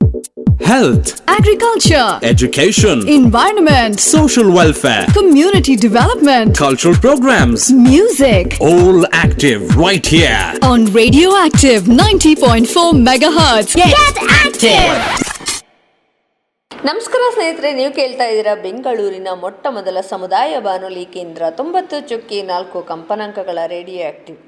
Health, agriculture, education, environment, social welfare, community development, cultural programs, music. all active right here. On Radioactive 90.4 MHz. Get active! ನಮಸ್ಕಾರ ಸ್ನೇಹಿತರೆ, ನೀವು ಕೇಳ್ತಾ ಇದ್ದೀರಾ ಬೆಂಗಳೂರಿನ ಮೊಟ್ಟ ಮೊದಲ ಸಮುದಾಯ ಬಾನುಲಿ ಕೇಂದ್ರ 90.4 ಕಂಪನಾಂಕಗಳ ರೇಡಿಯೋ ಆಕ್ಟಿವ್.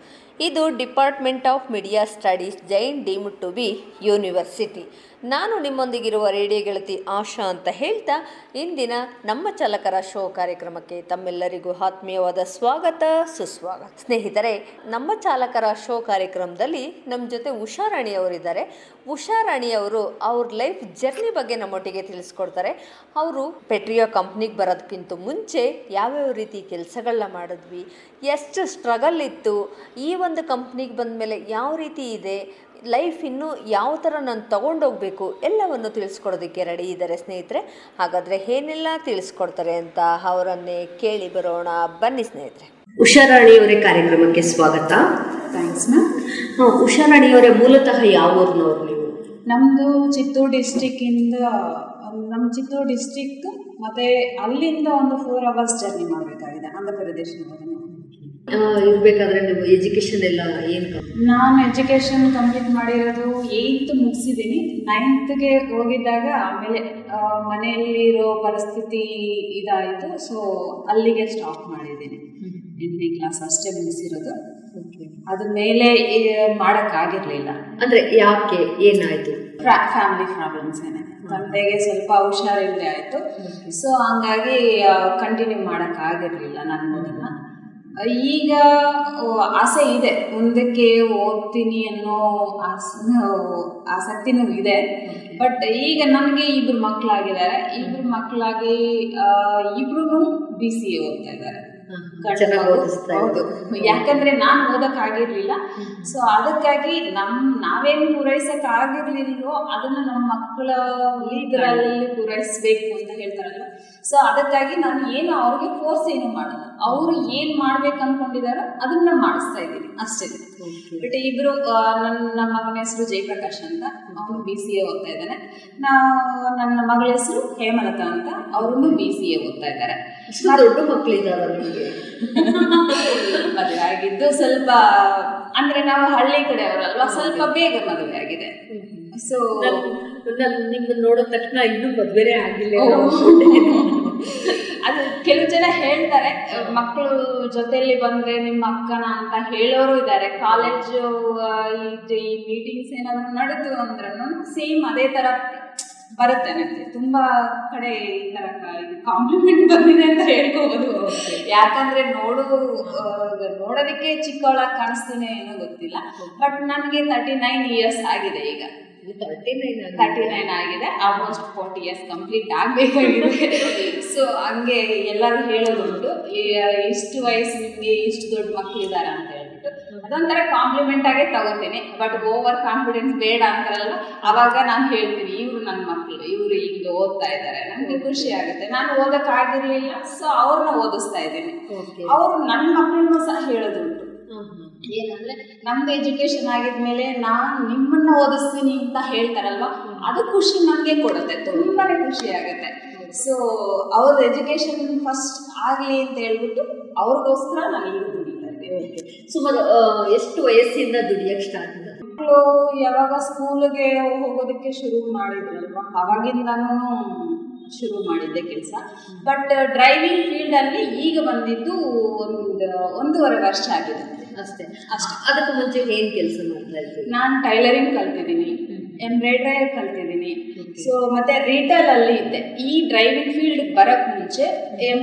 ಇದು department of media studies, Jain deemed to be university. ನಾನು ನಿಮ್ಮೊಂದಿಗಿರುವ ರೇಡಿಯೋ ಗೆಳತಿ ಆಶಾ ಅಂತ ಹೇಳ್ತಾ, ಇಂದಿನ ನಮ್ಮ ಚಾಲಕರ ಶೋ ಕಾರ್ಯಕ್ರಮಕ್ಕೆ ತಮ್ಮೆಲ್ಲರಿಗೂ ಆತ್ಮೀಯವಾದ ಸ್ವಾಗತ, ಸುಸ್ವಾಗತ. ಸ್ನೇಹಿತರೆ, ನಮ್ಮ ಚಾಲಕರ ಶೋ ಕಾರ್ಯಕ್ರಮದಲ್ಲಿ ನಮ್ಮ ಜೊತೆ ಉಷಾರಾಣಿಯವರಿದ್ದಾರೆ. ಉಷಾರಾಣಿಯವರು ಅವ್ರ ಲೈಫ್ ಜರ್ನಿ ಬಗ್ಗೆ ನಮ್ಮೊಟ್ಟಿಗೆ ತಿಳಿಸ್ಕೊಡ್ತಾರೆ. ಅವರು ಪೆಟ್ರಿಯೋ ಕಂಪ್ನಿಗೆ ಬರೋದಕ್ಕಿಂತ ಮುಂಚೆ ಯಾವ್ಯಾವ ರೀತಿ ಕೆಲಸಗಳನ್ನ ಮಾಡಿದ್ವಿ, ಎಷ್ಟು ಸ್ಟ್ರಗಲ್ ಇತ್ತು, ಈ ಒಂದು ಕಂಪ್ನಿಗೆ ಬಂದ ಮೇಲೆ ಯಾವ ರೀತಿ ಇದೆ ಲೈಫ್, ಇನ್ನೂ ಯಾವ ಥರ ನಾನು ತೊಗೊಂಡೋಗ್ಬೇಕು ಎಲ್ಲವನ್ನು ತಿಳಿಸ್ಕೊಡೋದಕ್ಕೆ ರೆಡಿ ಇದ್ದಾರೆ ಸ್ನೇಹಿತರೆ. ಹಾಗಾದರೆ ಏನೆಲ್ಲ ತಿಳಿಸ್ಕೊಡ್ತಾರೆ ಅಂತ ಅವರನ್ನೇ ಕೇಳಿ ಬರೋಣ, ಬನ್ನಿ ಸ್ನೇಹಿತರೆ. ಉಷಾರಾಣಿಯವರೇ, ಕಾರ್ಯಕ್ರಮಕ್ಕೆ ಸ್ವಾಗತ. Thanks ma'am. ಉಷಾರಾಣಿಯವರೇ, ಮೂಲತಃ ಯಾವ ಊರಿನವ್ರು ನೀವು? ನಮ್ಮದು ಚಿತ್ತೂರು ಡಿಸ್ಟಿಕ್ಕಿಂದ, ನಮ್ಮ ಚಿತ್ತೂರು ಡಿಸ್ಟಿಕ್ ಮತ್ತು ಅಲ್ಲಿಂದ ಒಂದು 4 hours ಜರ್ನಿ ಮಾಡಬೇಕಾಗಿದೆ ಆಂಧ್ರ ಪ್ರದೇಶದವರೆಗೆ. ಇರಬೇಕಾದ್ರೆ ನೀವು ಎಜುಕೇಷನ್ ಎಲ್ಲ ಏನು? ನಾನು ಎಜುಕೇಷನ್ ಕಂಪ್ಲೀಟ್ ಮಾಡಿರೋದು 8th ಮುಗಿಸಿದ್ದೀನಿ. 9th ಹೋಗಿದ್ದಾಗ ಆಮೇಲೆ ಮನೆಯಲ್ಲಿರೋ ಪರಿಸ್ಥಿತಿ ಇದಾಯಿತು, ಸೊ ಅಲ್ಲಿಗೆ ಸ್ಟಾಪ್ ಮಾಡಿದ್ದೀನಿ. 8ನೇ ಕ್ಲಾಸ್ ಅಷ್ಟೇ ಮುಗಿಸಿರೋದು. ಅದ್ರ ಮೇಲೆ ಮಾಡೋಕ್ಕಾಗಿರಲಿಲ್ಲ. ಅಂದರೆ ಯಾಕೆ, ಏನಾಯಿತು? ಫ್ಯಾಮಿಲಿ ಪ್ರಾಬ್ಲಮ್ಸ್ ಏನೇ, ತಂದೆಗೆ ಸ್ವಲ್ಪ ಹುಷಾರಿಲ್ಲದೆ ಆಯಿತು. ಸೊ ಹಂಗಾಗಿ ಕಂಟಿನ್ಯೂ ಮಾಡೋಕ್ಕಾಗಿರಲಿಲ್ಲ ನಾನು ಅದನ್ನು. ಈಗ ಆಸೆ ಇದೆ, ಮುಂದಕ್ಕೆ ಓದ್ತೀನಿ ಅನ್ನೋ ಆಸಕ್ತಿನೂ ಇದೆ. ಬಟ್ ಈಗ ನನಗೆ 2 ಮಕ್ಕಳಾಗಿದ್ದಾರೆ. 2 ಮಕ್ಕಳಾಗಿ ಇಬ್ರು BCA ಓದ್ತಾ ಇದ್ದಾರೆ. ಹೌದು, ಯಾಕಂದ್ರೆ ನಾನು ಓದಕ್ಕಾಗಿರ್ಲಿಲ್ಲ. ಸೊ ಅದಕ್ಕಾಗಿ ನಾವೇನು ಪೂರೈಸಕ್ ಆಗಿರ್ಲಿಲ್ವೋ ಅದನ್ನ ನಮ್ಮ ಮಕ್ಕಳ ಇದರಲ್ಲಿ ಪೂರೈಸಬೇಕು ಅಂತ ಹೇಳ್ತಾರಲ್ವ. ಸೊ ಅದಕ್ಕಾಗಿ ನಾನು ಏನು ಅವ್ರಿಗೆ ಫೋರ್ಸ್ ಏನು ಮಾಡಲ್ಲ, ಅವರು ಏನ್ ಮಾಡ್ಬೇಕು ಅನ್ಕೊಂಡಿದಾರೋ ಅದನ್ನ ಮಾಡಿಸ್ತಾ ಇದ್ದೀನಿ ಅಷ್ಟೇ. ಬಟ್ ಇಬ್ರು, ನಮ್ಮ ಮಗನ ಹೆಸರು ಜಯಪ್ರಕಾಶ್ ಅಂತ, ಅವನು BCA ಓದ್ತಾ ಇದ್ದಾನೆ. ನನ್ನ ಮಗಳ ಹೆಸರು ಹೇಮಲತಾ ಅಂತ, ಅವರು BCA ಓದ್ತಾ ಇದ್ದಾರೆ. ದೊಡ್ಡ ಮಕ್ಕಳಿದ್ದಾರ ನಿಮಗೆ? ಮದುವೆ ಆಗಿದ್ದು ಸ್ವಲ್ಪ, ಅಂದ್ರೆ ನಾವು ಹಳ್ಳಿ ಕಡೆ ಅವರಲ್ವಾ, ಸ್ವಲ್ಪ ಬೇಗ ಮದುವೆ ಆಗಿದೆ. ಸೊ ನಿಮ್ಮನ್ನ ನೋಡಿದ ತಕ್ಷಣ ಇನ್ನೂ ಮದುವೆನೇ ಆಗಿಲ್ಲ. ಅದು ಕೆಲವು ಜನ ಹೇಳ್ತಾರೆ, ಮಕ್ಕಳು ಜೊತೆಯಲ್ಲಿ ಬಂದ್ರೆ ನಿಮ್ಮ ಅಕ್ಕನ ಅಂತ ಹೇಳೋರು ಇದ್ದಾರೆ. ಕಾಲೇಜು ಈ ಮೀಟಿಂಗ್ಸ್ ಏನಾದ್ರು ನಡೆದು ಅಂದ್ರೂ ಸೇಮ್ ಅದೇ ತರ ಬರುತ್ತೆ ನನಗೆ. ತುಂಬಾ ಕಡೆ ಈ ತರ ಕಾಂಪ್ಲಿಮೆಂಟ್ ಬಂದಿದೆ ಅಂತ ಹೇಳ್ಕೋಬಹುದು. ಯಾಕಂದ್ರೆ ನೋಡೋದಕ್ಕೆ ಚಿಕ್ಕವಳಾಗಿ ಕಾಣಿಸ್ತೀನಿ ಏನೋ ಗೊತ್ತಿಲ್ಲ. ಬಟ್ ನನಗೆ 39 years ಆಗಿದೆ ಈಗ. 39 ಆಗಿದೆ. ಆಲ್ಮೋಸ್ಟ್ 40 years ಕಂಪ್ಲೀಟ್ ಆಗಬೇಕಾಗಿದೆ. ಸೊ ಹಂಗೆ ಎಲ್ಲರೂ ಹೇಳೋದುಂಟು, ಇಷ್ಟು ವಯಸ್ಸು ನಿಮಗೆ ಇಷ್ಟು ದೊಡ್ಡ ಮಕ್ಕಳಿದ್ದಾರೆ ಅಂತ ಹೇಳ್ಬಿಟ್ಟು. ಅದೊಂಥರ ಕಾಂಪ್ಲಿಮೆಂಟ್ ಆಗೇ ತಗೋತೀನಿ. ಬಟ್ ಓವರ್ ಕಾನ್ಫಿಡೆನ್ಸ್ ಬೇಡ ಅಂತಾರಲ್ಲ, ಅವಾಗ ನಾನು ಹೇಳ್ತೀನಿ ಇವರು ನನ್ನ ಮಕ್ಕಳು, ಇವರು ಈಗ ಓದ್ತಾ ಇದ್ದಾರೆ, ನನಗೆ ಖುಷಿ ಆಗುತ್ತೆ. ನಾನು ಓದಕ್ಕಾಗಿರ್ಲಿಲ್ಲ, ಸೊ ಅವ್ರನ್ನ ಓದಿಸ್ತಾ ಇದ್ದೀನಿ. ಅವರು ನನ್ನ ಮಕ್ಕಳನ್ನು ಸಹ ಹೇಳೋದುಂಟು, ಏನಂದ್ರೆ ನಮ್ದು ಎಜುಕೇಶನ್ ಆಗಿದ್ಮೇಲೆ ನಾನು ನಿಮ್ಮನ್ನ ಓದಿಸ್ತೀನಿ ಅಂತ ಹೇಳ್ತಾರಲ್ವ, ಅದು ಖುಷಿ ನಮ್ಗೆ ಕೊಡುತ್ತೆ, ತುಂಬಾನೇ ಖುಷಿ ಆಗುತ್ತೆ. ಸೊ ಅವ್ರ ಎಜುಕೇಶನ್ ಫಸ್ಟ್ ಆಗ್ಲಿ ಅಂತ ಹೇಳ್ಬಿಟ್ಟು ಅವ್ರಿಗೋಸ್ಕರ ನಾನು ಈಗ ದುಡಿತಾ ಇದ್ದೀನಿ. ಸುಮಾರು ಎಷ್ಟು ವಯಸ್ಸಿಂದ ದುಡಿಯಕ್ಕೆ ಸ್ಟಾರ್ಟ್ ಮಾಡಿದೆ? ಮಕ್ಕಳು ಯಾವಾಗ ಸ್ಕೂಲ್ಗೆ ಹೋಗೋದಕ್ಕೆ ಶುರು ಮಾಡಿದ್ರಲ್ವ, ಅವಾಗಿಂದನೂ ಶುರು ಮಾಡಿದ್ದೆ ಕೆಲಸ. ಬಟ್ ಡ್ರೈವಿಂಗ್ ಫೀಲ್ಡ್ ಅಲ್ಲಿ ಈಗ ಬಂದಿದ್ದು 1.5 ವರ್ಷ ಆಗಿದೆ ಅಷ್ಟೇ. ಅದಕ್ಕೆ ಮುಂಚೆ ಏನು ಕೆಲಸ ಮಾಡ್ತಾ ಇದ್ದೀವಿ? ನಾನು ಟೈಲರಿಂಗ್ ಕಲ್ತಿದ್ದೀನಿ, ಎಂಬ್ರಾಯ್ಡ್ರೈ ಕಲ್ತಿದ್ದೀನಿ. ಸೊ ಮತ್ತೆ ರಿಟೇಲ್ ಅಲ್ಲಿ ಇದ್ದೆ. ಈ ಡ್ರೈವಿಂಗ್ ಫೀಲ್ಡ್ ಬರಕ್ ಮುಂಚೆ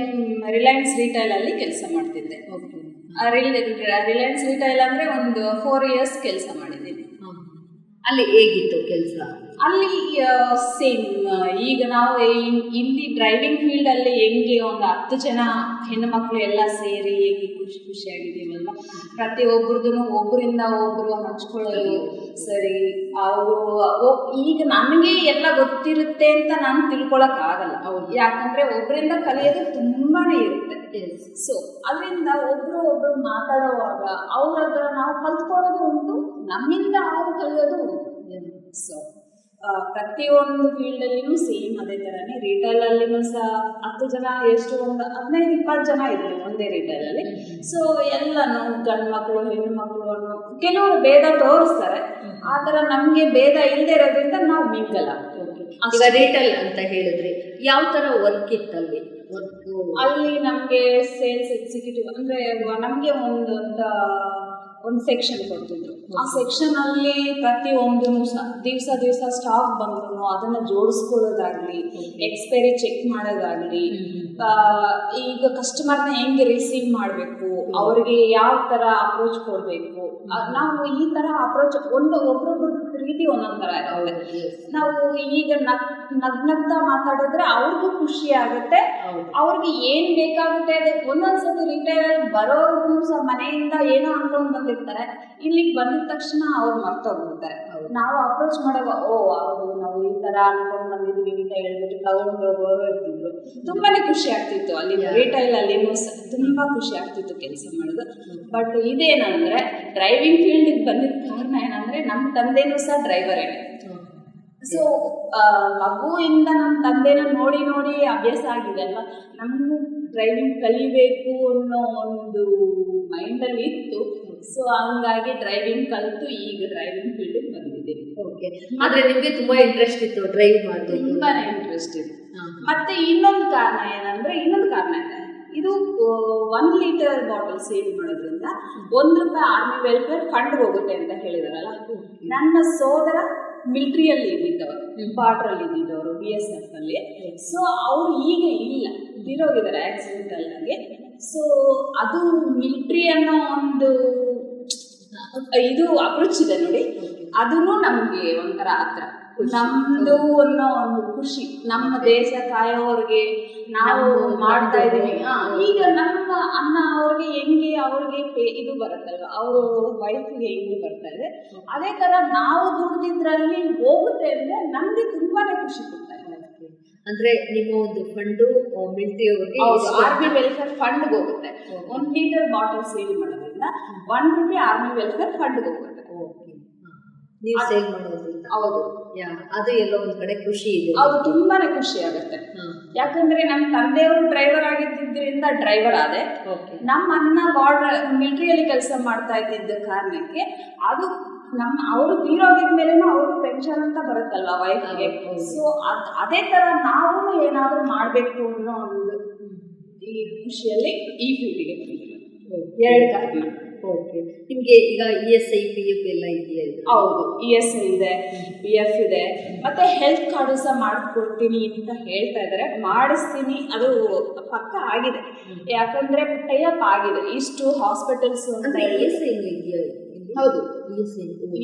ರಿಲಯನ್ಸ್ ರಿಟೇಲ್ ಅಲ್ಲಿ ಕೆಲಸ ಮಾಡ್ತಿದ್ದೆ. ರಿಲಯನ್ಸ್ ರಿಟೇಲ್ ಅಂದ್ರೆ ಒಂದು 4 years ಕೆಲಸ ಮಾಡಿದ್ದೀನಿ. ಅಲ್ಲಿ ಹೇಗಿತ್ತು ಕೆಲಸ? ಅಲ್ಲಿ ಸೇಮ್ ಈಗ ನಾವು ಇಲ್ಲಿ ಡ್ರೈವಿಂಗ್ ಫೀಲ್ಡ್ ಅಲ್ಲಿ ಹೆಂಗೆ ಒಂದು 10 ಜನ ಹೆಣ್ಣು ಮಕ್ಕಳು ಎಲ್ಲ ಸೇರಿ ಹೆಂಗೆ ಖುಷಿಯಾಗಿದ್ದೀವಲ್ವ, ಪ್ರತಿಯೊಬ್ಬರದ್ದು ಒಬ್ಬರಿಂದ ಒಬ್ಬರು ಹಂಚ್ಕೊಳ್ಳೋದು. ಸರಿ, ಅವರು ಈಗ ನನಗೆ ಎಲ್ಲ ಗೊತ್ತಿರುತ್ತೆ ಅಂತ ನಾನು ತಿಳ್ಕೊಳಕ್ ಆಗಲ್ಲ. ಯಾಕಂದ್ರೆ ಒಬ್ಬರಿಂದ ಕಲಿಯೋದು ತುಂಬಾನೇ ಇರುತ್ತೆ. ಸೊ ಅದರಿಂದ ಒಬ್ರು ಮಾತಾಡುವಾಗ ಅವ್ರ ಹತ್ರ ನಾವು ಕಲ್ತ್ಕೊಳ್ಳೋದು ಉಂಟು, ನಮ್ಮಿಂದ ಅವರು ಕಲಿಯೋದು ಉಂಟು. ಸೊ ಪ್ರತಿಯೊಂದು ಫೀಲ್ಡಲ್ಲಿನೂ ಸೇಮ್ ಅದೇ ಥರನೇ ರಿಟೇಲಲ್ಲಿನೂ ಸಹ 10 ಜನ ಎಷ್ಟು ಒಂದು 15-20 ಜನ ಇದ್ರು ಒಂದೇ ರಿಟೇಲಲ್ಲಿ. ಸೊ ಎಲ್ಲನೂ ಗಂಡು ಮಕ್ಕಳು ಹೆಣ್ಣು ಮಕ್ಕಳು ಅನ್ನೋ ಕೆಲವರು ಭೇದ ತೋರಿಸ್ತಾರೆ. ಆ ಥರ ನಮಗೆ ಭೇದ ಇಲ್ಲದೆ ಇರೋದ್ರಿಂದ ನಾವು ಮಿಂಗಲ್ ಆಗ್ತೀವಿ. ಈಗ ರಿಟೇಲ್ ಅಂತ ಹೇಳಿದ್ರಿ, ಯಾವ ತರ ವರ್ಕ್ ಇತ್ತಲ್ಲಿ? ಅಲ್ಲಿ ನಮಗೆ ಸೇಲ್ಸ್ ಎಕ್ಸಿಕ್ಯೂಟಿವ್ ಅಂದರೆ ನಮಗೆ ಒಂದು ಸೆಕ್ಷನ್ ಕೊಡ್ತಿದ್ರು. ಆ ಸೆಕ್ಷನ್ ಅಲ್ಲಿ ಪ್ರತಿಯೊಂದು ದಿವಸ ಸ್ಟಾಕ್ ಬಂದ್ರು ಅದನ್ನ ಜೋಡಿಸ್ಕೊಳ್ಳೋದಾಗ್ಲಿ, ಎಕ್ಸ್ಪೈರಿ ಚೆಕ್ ಮಾಡೋದಾಗ್ಲಿ, ಈಗ ಕಸ್ಟಮರ್ನ ಹೆಂಗೆ ರಿಸೀವ್ ಮಾಡಬೇಕು, ಅವ್ರಿಗೆ ಯಾವ ತರ ಅಪ್ರೋಚ್ ಕೊಡಬೇಕು, ನಾವು ಈ ತರ ಅಪ್ರೋಚ್ ಒಬ್ಬೊಬ್ಬರ ರೀತಿ ಒಂದೊಂದ್ ತರ ಇರುತ್ತೆ. ನಾವು ಈಗ ನಗ್ನಗ್ತಾ ಮಾತಾಡಿದ್ರೆ ಅವ್ರಿಗೂ ಖುಷಿ ಆಗುತ್ತೆ, ಅವ್ರಿಗೆ ಏನ್ ಬೇಕಾಗುತ್ತೆ. ಅದಕ್ಕೆ ಒಂದೊಂದ್ಸತಿ ರಿಟೇಲ್ ಬರೋರ್ಗು ಸಹ ಮನೆಯಿಂದ ಏನೋ ಅನ್ಕೊಂಡ್ ಬಂದಿರ್ತಾರೆ, ಇಲ್ಲಿಗೆ ಬಂದಿದ ತಕ್ಷಣ ಅವ್ರು ಮರ್ತೋಗ್ಬಿಡ್ತಾರೆ. ನಾವು ಅಪ್ರೋಚ್ ಮಾಡುವಾಗ ಹೌದು ನಾವು ಈ ತರ ಅನ್ಕೊಂಡ್ ಬಂದಿದ್ವಿ ಅಂತ ಹೇಳ್ಬಿಟ್ಟು ತಗೊಂಡು ಹೋಗೋರು ಇರ್ತಿದ್ರು. ತುಂಬಾನೇ ಖುಷಿ ಆಗ್ತಿತ್ತು ಅಲ್ಲಿ ರಿಟೇಲ್ ಅಲ್ಲಿ ತುಂಬಾ ಖುಷಿ ಆಗ್ತಿತ್ತು ಕೆಲಸ ಮಾಡೋದು. ಬಟ್ ಇದೇನಂದ್ರೆ ಡ್ರೈವಿಂಗ್ ಫೀಲ್ಡ್ ಬಂದಿದ್ದ ಕಾರಣ ಏನಂದ್ರೆ ನಮ್ಮ ತಂದೆನೂ ಸಹ ಡ್ರೈವರೇ. ಸೊ ಮಗುವಿಂದ ನಮ್ಮ ತಂದೆನ ನೋಡಿ ನೋಡಿ ಅಭ್ಯಾಸ ಆಗಿದೆ ಅಲ್ವಾ, ನಮಗೂ ಡ್ರೈವಿಂಗ್ ಕಲಿಬೇಕು ಅನ್ನೋ ಒಂದು ಮೈಂಡಲ್ಲಿ ಇತ್ತು. ಸೊ ಹಂಗಾಗಿ ಡ್ರೈವಿಂಗ್ ಕಲಿತು ಈಗ ಡ್ರೈವಿಂಗ್ ಫೀಲ್ಡ್ ಬಂದಿದ್ದೀನಿ. ಓಕೆ, ಆದ್ರೆ ನಿಮ್ಗೆ ತುಂಬಾ ಇಂಟ್ರೆಸ್ಟ್ ಇತ್ತು ಡ್ರೈವ್ ಮಾಡೋದು? ತುಂಬಾನೇ ಇಂಟ್ರೆಸ್ಟ್ ಇತ್ತು. ಮತ್ತೆ ಇನ್ನೊಂದು ಕಾರಣ ಇದೆ, ಇದು 1 ಲೀಟರ್ ಬಾಟಲ್ ಸೇಲ್ ಮಾಡೋದ್ರಿಂದ ₹1 ಆರ್ಮಿ ವೆಲ್ಫೇರ್ ಫಂಡ್ ಹೋಗುತ್ತೆ ಅಂತ ಹೇಳಿದಾರಲ್ಲ. ನನ್ನ ಸೋದರ ಮಿಲಿಟರಿಯಲ್ಲಿ ಇದ್ದಿದ್ದವರು, ಬಾರ್ಡರ್ ಅಲ್ಲಿ ಇದ್ದಿದ್ದವರು BSF ಅಲ್ಲಿ. ಸೊ ಅವ್ರು ಈಗ ಇಲ್ಲ, ತೀರೋಗಿದ್ದಾರೆ ಆಕ್ಸಿಡೆಂಟ್ ಅಲ್ಲಾಗೆ. ಸೊ ಅದು ಮಿಲಿಟರಿ ಅನ್ನೋ ಒಂದು ಇದು ಅಪ್ರೋಚ್ ಇದೆ ನೋಡಿ, ಅದೂ ನಮ್ಗೆ ಒಂಥರ ಹತ್ರ. ನಮ್ದು ಅನ್ನೋ ಒಂದು ಖುಷಿ, ನಮ್ಮ ದೇಶ ಕಾಯೋರ್ಗೆ ನಾವು ಮಾಡ್ತಾ ಇದೀವಿ. ಈಗ ನಮ್ಮ ಅಣ್ಣ ಅವ್ರಿಗೆ ಹೆಂಗೆ ಅವ್ರಿಗೆ ಇದು ಬರುತ್ತಲ್ವ, ಅವರು ವೈಫ್ಗೆ ಹೆಂಗೆ ಬರ್ತಾ ಇದೆ, ಅದೇ ತರ ನಾವು ದುಡ್ದಿದ್ರಲ್ಲಿ ಹೋಗುತ್ತೆ ಅಂದ್ರೆ ನಮ್ಗೆ ತುಂಬಾನೇ ಖುಷಿ ಕೊಡ್ತಾ ಇದೆ. ಅಂದ್ರೆ ನಿಮ್ಮ ಒಂದು ಫಂಡು ಮಿಲಿಟರಿ ಅವರಿಗೆ ಆರ್ಮಿ ವೆಲ್ಫೇರ್ ಫಂಡ್ ಹೋಗುತ್ತೆ. 1 ಲೀಟರ್ ಬಾಟಲ್ ಸೇಲ್ ಮಾಡೋದ್ರಿಂದ ₹1 ಆರ್ಮಿ ವೆಲ್ಫೇರ್ ಫಂಡ್ ಹೋಗುತ್ತೆ. ನೀವು ಸೇಲ್ ಮಾಡೋದ್ರಿಂದ? ಹೌದು. ಅದು ಎಲ್ಲೋ ಒಂದ್ ಕಡೆ ಖುಷಿ ಇದೆ, ಅದು ತುಂಬಾನೇ ಖುಷಿ ಆಗುತ್ತೆ. ಯಾಕಂದ್ರೆ ನಮ್ಮ ತಂದೆಯವರು ಡ್ರೈವರ್ ಆಗಿದ್ದರಿಂದ ಡ್ರೈವರ್ ಆದೆ. ನಮ್ಮ ಅಣ್ಣ ಬಾರ್ಡರ್ ಮಿಲಿಟರಿಯಲ್ಲಿ ಕೆಲಸ ಮಾಡ್ತಾ ಇದ್ದಿದ್ದ ಕಾರಣಕ್ಕೆ ಅದು ಅವರು ತೀರೋಗಿದ ಮೇಲೆ ಅವ್ರಿಗೆ ಪೆನ್ಷನ್ ಅಂತ ಬರುತ್ತಲ್ವಾ ವೈಫ್ಗೆ. ಸೊ ಅದೇ ತರ ನಾವು ಏನಾದ್ರು ಮಾಡ್ಬೇಕು ಅನ್ನೋ ಒಂದು ಈ ಖುಷಿಯಲ್ಲಿ ಈ ಫೀಲ್ಡ್ಗೆ ಬಂದಿರೋದು. 2 ಕಾರಣ. ಓಕೆ, ನಿಮಗೆ ಈಗ ESI PF ಎಲ್ಲ ಇದೆಯಾ? ಹೌದು, ESI ಇದೆ, PF ಇದೆ, ಮತ್ತೆ ಹೆಲ್ತ್ ಕಾರ್ಡು ಸಹ ಮಾಡಿಸ್ಕೊಡ್ತೀನಿ ಅಂತ ಹೇಳ್ತಾ ಇದ್ದಾರೆ. ಮಾಡಿಸ್ತೀನಿ, ಅದು ಪಕ್ಕ ಆಗಿದೆ. ಯಾಕಂದ್ರೆ ಟೈಅಪ್ ಆಗಿದೆ ಇಷ್ಟು ಹಾಸ್ಪಿಟಲ್ಸ್. ESI ಇದೆಯಾ? ಹೌದು,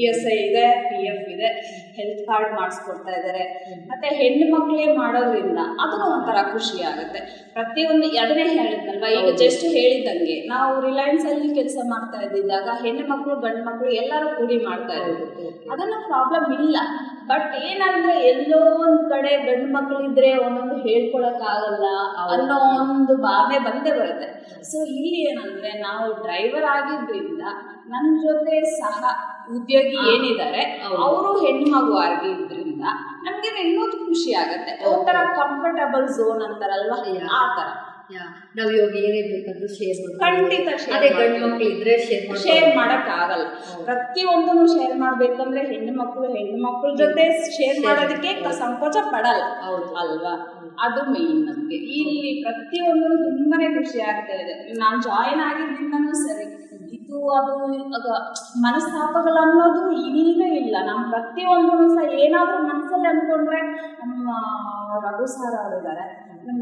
ESI ಇದೆ, PF ಇದೆ, ಹೆಲ್ತ್ ಕಾರ್ಡ್ ಮಾಡಿಸ್ಕೊಡ್ತಾ ಇದ್ದಾರೆ. ಮತ್ತೆ ಹೆಣ್ಣು ಮಕ್ಕಳೇ ಮಾಡೋದ್ರಿಂದ ಅದನ್ನು ಒಂಥರ ಖುಷಿ ಆಗುತ್ತೆ. ಪ್ರತಿಯೊಂದು ಅದನ್ನೇ ಹೇಳಿದ್ನಲ್ವಾ, ಈಗ ಜಸ್ಟ್ ಹೇಳಿದ್ದಂಗೆ ನಾವು ರಿಲಯನ್ಸ್ ಅಲ್ಲಿ ಕೆಲಸ ಮಾಡ್ತಾ ಇದ್ದಿದ್ದಾಗ ಹೆಣ್ಣು ಮಕ್ಕಳು ಗಂಡು ಮಕ್ಕಳು ಎಲ್ಲರೂ ಕೂಡಿ ಮಾಡ್ತಾ ಇರೋದು, ಅದನ್ನ ಪ್ರಾಬ್ಲಮ್ ಇಲ್ಲ. ಬಟ್ ಏನಂದ್ರೆ ಎಲ್ಲೋ ಒಂದ್ ಕಡೆ ಗಂಡು ಮಕ್ಕಳು ಇದ್ರೆ ಒಂದೊಂದು ಹೇಳ್ಕೊಳಕ್ ಆಗಲ್ಲ ಅನ್ನೋ ಒಂದು ಭಾವನೆ ಬಂದೇ ಬರುತ್ತೆ. ಸೊ ಇಲ್ಲಿ ಏನಂದ್ರೆ ನಾವು ಡ್ರೈವರ್ ಆಗಿದ್ರಿಂದ ನನ್ನ ಜೊತೆ ಸಹ ಉದ್ಯೋಗಿ ಏನಿದ್ದಾರೆ ಅವರು ಹೆಣ್ಣು ಮಗು ಆಗಿದ್ರಿಂದ ನಮ್ಗೆ ಇನ್ನೂ ಖುಷಿ ಆಗತ್ತೆ. ಒಂಥರ ಕಂಫರ್ಟಬಲ್ ಝೋನ್ ಅಂತಾರಲ್ವಾ, ಆ ತರ. ನಾವು ಇವಾಗ ಏನೇ ಬೇಕಾದ್ರೂ ಶೇರ್ ಖಂಡಿತ ಅದೇ ಗಂಡು ಮಕ್ಳು ಇದ್ರೆ ಶೇರ್ ಮಾಡಕ್ ಆಗಲ್ಲ. ಪ್ರತಿಯೊಂದನ್ನು ಶೇರ್ ಮಾಡ್ಬೇಕಂದ್ರೆ ಹೆಣ್ಣು ಮಕ್ಕಳ ಜೊತೆ ಶೇರ್ ಮಾಡೋದಕ್ಕೆ ಸಂಕೋಚ ಪಡಲ್ಲ ಅಲ್ವಾ. ಅದು ಮೇನ್ ನಮ್ಗೆ ಇಲ್ಲಿ ಪ್ರತಿಯೊಂದು ತುಂಬಾನೇ ಖುಷಿ ಆಗ್ತಾ ಇದೆ. ನಾನು ಜಾಯಿನ್ ಆಗಿದ್ದಿಂದನೂ ಸರಿ, ಇದು ಅದು ಮನಸ್ತಾಪಗಳು ಅನ್ನೋದು ಇಲ್ಲವೇ ಇಲ್ಲ. ನಮ್ಮ ಪ್ರತಿಯೊಂದೂ ಸಹ ಏನಾದ್ರೂ ಮನಸ್ಸಲ್ಲಿ ಅನ್ಕೊಂಡ್ರೆ ನಮ್ಮ ರಘು ಸರ್ ಅವರಿದ್ದಾರೆ,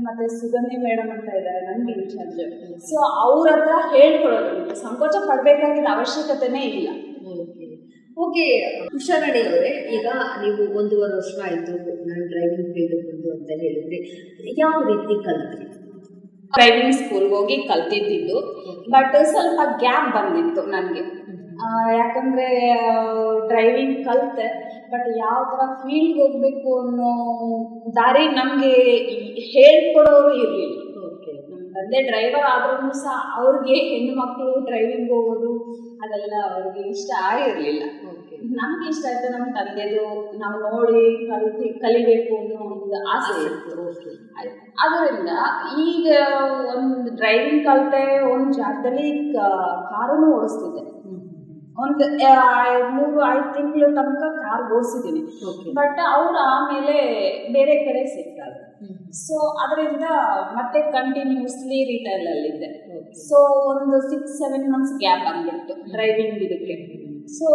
ಮತ್ತೆ ಸುಗಂಧಿ ಮೇಡಮ್ ಅಂತ ಇದ್ದಾರೆ ನಮ್ಗೆ ಇನ್ಚಾರ್ಜ್. ಸೊ ಅವ್ರ ಹತ್ರ ಹೇಳ್ಕೊಡೋದು ಸಂಕೋಚ ಪಡ್ಬೇಕಾಗಿದ್ದ ಅವಶ್ಯಕತೆನೇ ಇಲ್ಲ. ಓಕೆ ಉಷಾರಾಣಿ ಅವರೇ, ಈಗ ನೀವು 1.5 ವರ್ಷ ಆಯಿತು ನಾನು ಡ್ರೈವಿಂಗ್ ಫೀಲ್ಡ್ ಬಂದು ಅಂತ ಹೇಳಿದ್ರಿ, ಯಾವ ರೀತಿ ಕಲಿತ್ರಿ? ಡ್ರೈವಿಂಗ್ ಸ್ಕೂಲ್ಗೆ ಹೋಗಿ ಕಲ್ತಿದ್ದು, ಬಟ್ ಸ್ವಲ್ಪ ಗ್ಯಾಪ್ ಬಂದಿತ್ತು ನನಗೆ. ಯಾಕಂದರೆ ಡ್ರೈವಿಂಗ್ ಕಲಿತೆ, ಬಟ್ ಯಾವ ಥರ ಫೀಲ್ಡ್ಗೆ ಹೋಗಬೇಕು ಅನ್ನೋ ದಾರಿ ನಮಗೆ ಹೇಳ್ಕೊಡೋರು ಇರಲಿಲ್ಲ. ನಮ್ಮ ತಂದೆ ಡ್ರೈವರ್ ಆದ್ರೂ ಸಹ ಅವ್ರಿಗೆ ಹೆಣ್ಣು ಮಕ್ಕಳು ಡ್ರೈವಿಂಗ್ ಹೋಗೋದು ಅದೆಲ್ಲ ಅವ್ರಿಗೆ ಇಷ್ಟ ಆಗಿರಲಿಲ್ಲ. ನಮ್ಗೆ ಇಷ್ಟ ಆಯ್ತು, ನಮ್ಮ ತಂದೆದು ನಾವು ನೋಡಿ ಕಲಿಬೇಕು ಅನ್ನೋ ಒಂದು ಆಸೆ ಇತ್ತು. ಅದರಿಂದ ಈಗ ಒಂದು ಡ್ರೈವಿಂಗ್ ಕಲಿತೆ, ಒಂದು ಜಾಗದಲ್ಲಿ ಕಾರನ್ನು ಓಡಿಸ್ತಿದ್ದೆ. ಒಂದು 3-5 ತಿಂಗಳು ತನಕ ಕಾರ್ ಓಡಿಸಿದ್ದೀನಿ. ಬಟ್ ಅವ್ರು ಆಮೇಲೆ ಬೇರೆ ಕಡೆ ಸಿಗ್ತಾರೆ. ಸೊ ಅದರಿಂದ ಮತ್ತೆ ಕಂಟಿನ್ಯೂಸ್ಲಿ ರಿಟೈಲ್ ಅಲ್ಲಿದ್ದೆ. ಸೊ ಒಂದು 6-7 ಮಂತ್ಸ್ ಗ್ಯಾಪ್ ಬಂದ್ಬಿಟ್ಟು ಡ್ರೈವಿಂಗ್ ಇದಕ್ಕೆ. ಸೊ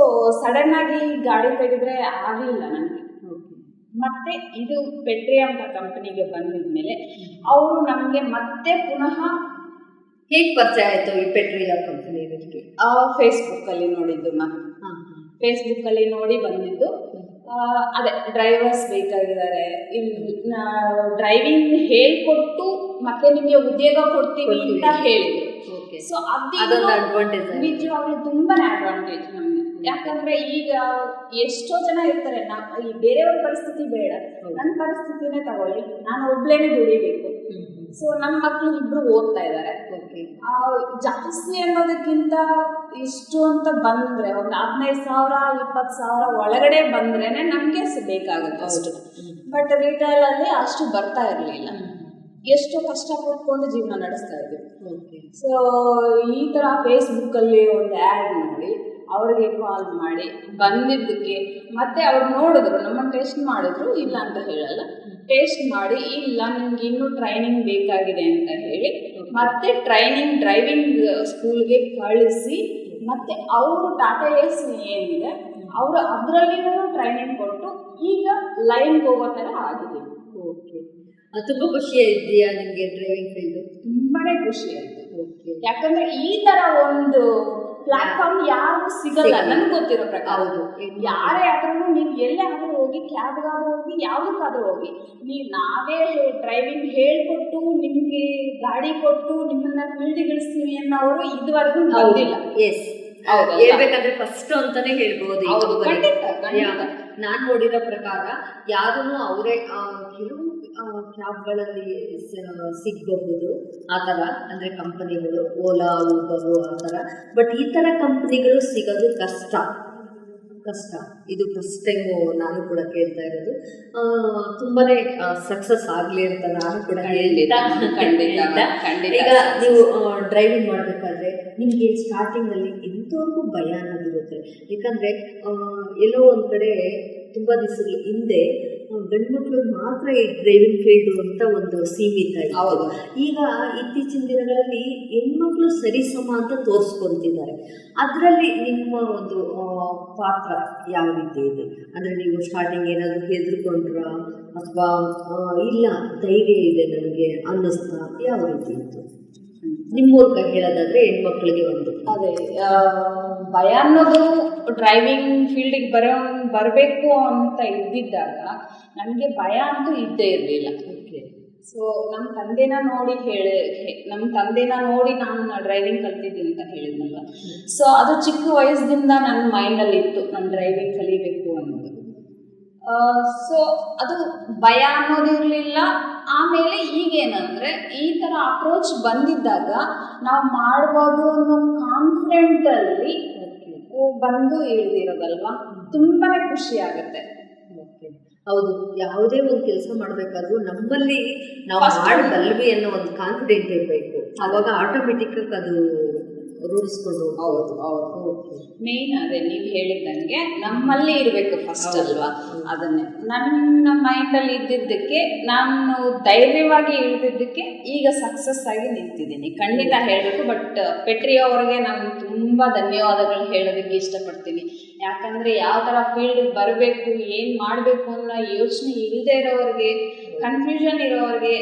ಸಡನ್ ಆಗಿ ಗಾಡಿ ತೆಗೆದ್ರೆ ಆಗಲಿಲ್ಲ ನನಗೆ. ಮತ್ತೆ ಇದು ಪೆಟ್ರಿ ಅಂತ ಕಂಪನಿಗೆ ಬಂದಿದ್ಮೇಲೆ ಅವರು ನಮಗೆ ಮತ್ತೆ ಪುನಃ ಹೇಗೆ ಪರಿಚಯ ಆಯಿತು ಈ ಪೆಟ್ರಿಯಾ ಕಂಪನಿ? ಫೇಸ್ಬುಕ್ಕಲ್ಲಿ ನೋಡಿದ್ದು ನಾನು. ಫೇಸ್ಬುಕ್ಕಲ್ಲಿ ನೋಡಿ ಬಂದಿದ್ದು. ಅದೇ ಡ್ರೈವರ್ಸ್ ಬೇಕಾಗಿದ್ದಾರೆ, ಡ್ರೈವಿಂಗ್ ಹೇಳ್ಕೊಟ್ಟು ಮತ್ತೆ ನಿಮಗೆ ಉದ್ಯೋಗ ಕೊಡ್ತೀವಿ ಅಂತ ಹೇಳಿದ್ರು. ಸೊ ಅದೊಂದು ಅಡ್ವಾಂಟೇಜ್, ನಿಜವಾಗ್ಲೂ ತುಂಬಾನೇ ಅಡ್ವಾಂಟೇಜ್ ನಮಗೆ. ಯಾಕಂದ್ರೆ ಈಗ ಎಷ್ಟೋ ಜನ ಇರ್ತಾರೆ, ಈ ಬೇರೆಯವ್ರ ಪರಿಸ್ಥಿತಿ ಬೇಡ, ನನ್ನ ಪರಿಸ್ಥಿತಿನೇ ತಗೊಳ್ಳಿ, ನಾನು ಒಬ್ಳೇನೆ ದುಡಿಬೇಕು. ಸೊ ನಮ್ಮ ಮಕ್ಕಳು ಇಬ್ರು ಓದ್ತಾ ಇದ್ದಾರೆ. ಜಾಸ್ತಿ ಅನ್ನೋದಕ್ಕಿಂತ ಇಷ್ಟು ಅಂತ ಬಂದ್ರೆ ಒಂದು 15,000-20,000 ಒಳಗಡೆ ಬಂದ್ರೇನೆ ನಮ್ಗೆ ಬೇಕಾಗುತ್ತೆ ಅಷ್ಟು. ಬಟ್ ರಿಟೇಲ್ ಅಲ್ಲಿ ಅಷ್ಟು ಬರ್ತಾ ಇರ್ಲಿಲ್ಲ. ಎಷ್ಟೋ ಕಷ್ಟ ಪಡ್ಕೊಂಡು ಜೀವನ ನಡೆಸ್ತಾ ಇದ್ವಿ. ಸೊ ಈ ತರ ಫೇಸ್ಬುಕ್ ಅಲ್ಲಿ ಒಂದು ಆ್ಯಡ್ ಮಾಡಿ ಅವ್ರಿಗೆ ಕಾಲ್ ಮಾಡಿ ಬಂದಿದ್ದಕ್ಕೆ ಮತ್ತೆ ಅವ್ರು ನೋಡಿದ್ರು, ನಮ್ಮನ್ನು ಟೆಸ್ಟ್ ಮಾಡಿದ್ರು, ಇಲ್ಲ ಅಂತ ಹೇಳಲ್ಲ, ಟೆಸ್ಟ್ ಮಾಡಿ ಇಲ್ಲ ನಿಮ್ಗೆ ಇನ್ನೂ ಟ್ರೈನಿಂಗ್ ಬೇಕಾಗಿದೆ ಅಂತ ಹೇಳಿ ಮತ್ತೆ ಡ್ರೈವಿಂಗ್ ಸ್ಕೂಲ್ಗೆ ಕಳಿಸಿ ಮತ್ತೆ ಅವರು ಟಾಟಾ ಎಸ್ ಏನಿದೆ ಅವರು ಅದರಲ್ಲಿನೂ ಟ್ರೈನಿಂಗ್ ಕೊಟ್ಟು ಈಗ ಲೈನ್ಗೆ ಹೋಗೋ ಥರ ಆಗಿದೆ. ಓಕೆ, ತುಂಬ ಖುಷಿ ಇದೆಯಾ ನಿಮಗೆ ಡ್ರೈವಿಂಗ್ ಫೀಲ್ಡ್? ತುಂಬಾನೇ ಖುಷಿ ಆಯಿತು. ಯಾಕಂದ್ರೆ ಈ ತರ ಒಂದು ಪ್ಲಾಟ್ಫಾರ್ಮ್ ಯಾರು ಸಿಗಲ್ಲ ನನಗೆ ಗೊತ್ತಿರೋ ಪ್ರಕಾರ. ಹೌದು, ಯಾರೇ ಆದ್ರೂ ನೀವು ಎಲ್ಲೇ ಆದ್ರೂ ಹೋಗಿ, ಕ್ಯಾಬ್ಗಾದ್ರೂ ಹೋಗಿ, ಯಾವುದಕ್ಕಾದ್ರೂ ಹೋಗಿ, ನಾವೇ ಡ್ರೈವಿಂಗ್ ಹೇಳ್ಕೊಟ್ಟು ನಿಮ್ಗೆ ಗಾಡಿ ಕೊಟ್ಟು ನಿಮ್ಮನ್ನ ಫೀಲ್ಡಿಗೆ ಇಳಿಸ್ತೀವಿ ಅನ್ನೋರು ಇದುವರೆಗೂ ಬಂದಿಲ್ಲ. ಎಸ್, ಹೇಳ್ಬೇಕಂದ್ರೆ ಫಸ್ಟ್ ಅಂತಾನೆ ಹೇಳ್ಬೋದು. ನಾನ್ ನೋಡಿರೋ ಪ್ರಕಾರ ಯಾರನ್ನು ಅವರೇ ಕೆಲವು ಕ್ಯಾಬ್ಗಳಲ್ಲಿ ಸಿಗಬಹುದು ಆ ಥರ, ಅಂದರೆ ಕಂಪನಿಗಳು ಓಲಾ, ಊಬರು ಆ ಥರ. ಬಟ್ ಈ ಥರ ಕಂಪನಿಗಳು ಸಿಗೋದು ಕಷ್ಟ. ಇದು ಫಸ್ಟ್ ಟೈಮು ನಾನು ಕೂಡ ಕೇಳ್ತಾ ಇರೋದು. ತುಂಬಾ ಸಕ್ಸಸ್ ಆಗಲಿ ಅಂತ ನಾನು ಕೂಡ ಹೇಳಿದ್ದೆ. ಈಗ ನೀವು ಡ್ರೈವಿಂಗ್ ಮಾಡಬೇಕಾದ್ರೆ ನಿಮಗೆ ಸ್ಟಾರ್ಟಿಂಗಲ್ಲಿ ಎಂಥವ್ರಿಗೂ ಭಯ ಅನ್ನೋದಿರುತ್ತೆ. ಯಾಕಂದರೆ ಎಲ್ಲೋ ಒಂದು ಕಡೆ ತುಂಬ ದಿವಸಗಳ ಹಿಂದೆ ಗಂಡ್ಮಕ್ಳು ಮಾತ್ರ ಈ ಡ್ರೈವಿಂಗ್ ಫೀಲ್ಡು ಅಂತ ಒಂದು ಸೀಮಿತ ಇತ್ತು. ಈಗ ಇತ್ತೀಚಿನ ದಿನಗಳಲ್ಲಿ ಹೆಣ್ಮಕ್ಳು ಸರಿಸಮ ಅಂತ ತೋರಿಸ್ಕೊತಿದ್ದಾರೆ. ಅದರಲ್ಲಿ ನಿಮ್ಮ ಒಂದು ಪಾತ್ರ ಯಾವ ರೀತಿ ಇದೆ? ಅಂದರೆ ನೀವು ಸ್ಟಾರ್ಟಿಂಗ್ ಏನಾದರೂ ಹೆದರ್ಕೊಂಡ್ರ ಅಥವಾ ಇಲ್ಲ ಧೈರ್ಯ ಇದೆ ನನಗೆ ಅನ್ನಿಸ್ತಾ, ಯಾವ ರೀತಿ ಇತ್ತು ನಿಮ್ಮ ಮೂಲಕ ಹೇಳೋದಾದ್ರೆ ಹೆಣ್ಮಕ್ಳಿಗೆ? ಒಂದು ಅದೇ ಭಯ ಅನ್ನೋದು ಡ್ರೈವಿಂಗ್ ಫೀಲ್ಡಿಗೆ ಬರಬೇಕು ಅಂತ ಇದ್ದಿದ್ದಾಗ ನನಗೆ ಭಯ ಅಂತೂ ಇದ್ದೇ ಇರಲಿಲ್ಲ. ಸೊ ನಮ್ಮ ತಂದೆನ ನೋಡಿ ನಾನು ಡ್ರೈವಿಂಗ್ ಕಲ್ತಿದ್ದೀನಿ ಅಂತ ಹೇಳಿದ್ನಲ್ಲ. ಸೊ ಅದು ಚಿಕ್ಕ ವಯಸ್ಸಿನಿಂದ ನನ್ನ ಮೈಂಡಲ್ಲಿ ಇತ್ತು, ನಾನು ಡ್ರೈವಿಂಗ್ ಕಲಿಬೇಕು ಅನ್ನೋದು. ಸೊ ಅದು ಭಯ ಅನ್ನೋದು ಇರಲಿಲ್ಲ. ಆಮೇಲೆ ಈಗೇನಂದರೆ ಈ ಥರ ಅಪ್ರೋಚ್ ಬಂದಿದ್ದಾಗ ನಾವು ಮಾಡ್ಬೋದು ಅನ್ನೋ ಕಾನ್ಫಿಡೆಂಟಲ್ಲಿ ಬಂದು ಇಳಿದಿರೋದಲ್ವಾ, ತುಂಬಾ ಖುಷಿ ಆಗುತ್ತೆ. ಹೌದು, ಯಾವುದೇ ಒಂದು ಕೆಲಸ ಮಾಡಬೇಕಾದ್ರೂ ನಮ್ಮಲ್ಲಿ ನಾವು ಮಾಡಬಲ್ವಿ ಅನ್ನೋ ಒಂದು ಕಾನ್ಫಿಡೆಂಟ್ ಇರಬೇಕು. ಆವಾಗ ಆಟೋಮೆಟಿಕ್ ಅದು ರೂಢಿಸ್ಕೊಂಡು. ಹೌದು, ಮೇನ್ ಅದೇ ನೀವು ಹೇಳಿದ್ದಂಗೆ ನಮ್ಮಲ್ಲಿ ಇರಬೇಕು ಫಸ್ಟ್ ಅಲ್ವಾ. ಅದನ್ನೇ ನನ್ನ ಮೈಂಡಲ್ಲಿ ಇದ್ದಿದ್ದಕ್ಕೆ, ನಾನು ಧೈರ್ಯವಾಗಿ ಇಳಿದಿದ್ದಕ್ಕೆ ಈಗ ಸಕ್ಸಸ್ ಆಗಿ ನಿಂತಿದ್ದೀನಿ, ಖಂಡಿತ ಹೇಳಬೇಕು. ಬಟ್ ಪೆಟ್ರಿ ಅವರಿಗೆ ನಾನು ತುಂಬ ಧನ್ಯವಾದಗಳು ಹೇಳೋದಕ್ಕೆ ಇಷ್ಟಪಡ್ತೀನಿ. ಯಾಕಂದರೆ ಯಾವ ಥರ ಫೀಲ್ಡಿಗೆ ಬರಬೇಕು, ಏನು ಮಾಡಬೇಕು ಅನ್ನೋ ಯೋಚನೆ ಇಲ್ಲದೆ ಇರೋರಿಗೆ, ಕನ್ಫ್ಯೂಷನ್ ಇರೋರಿಗೆ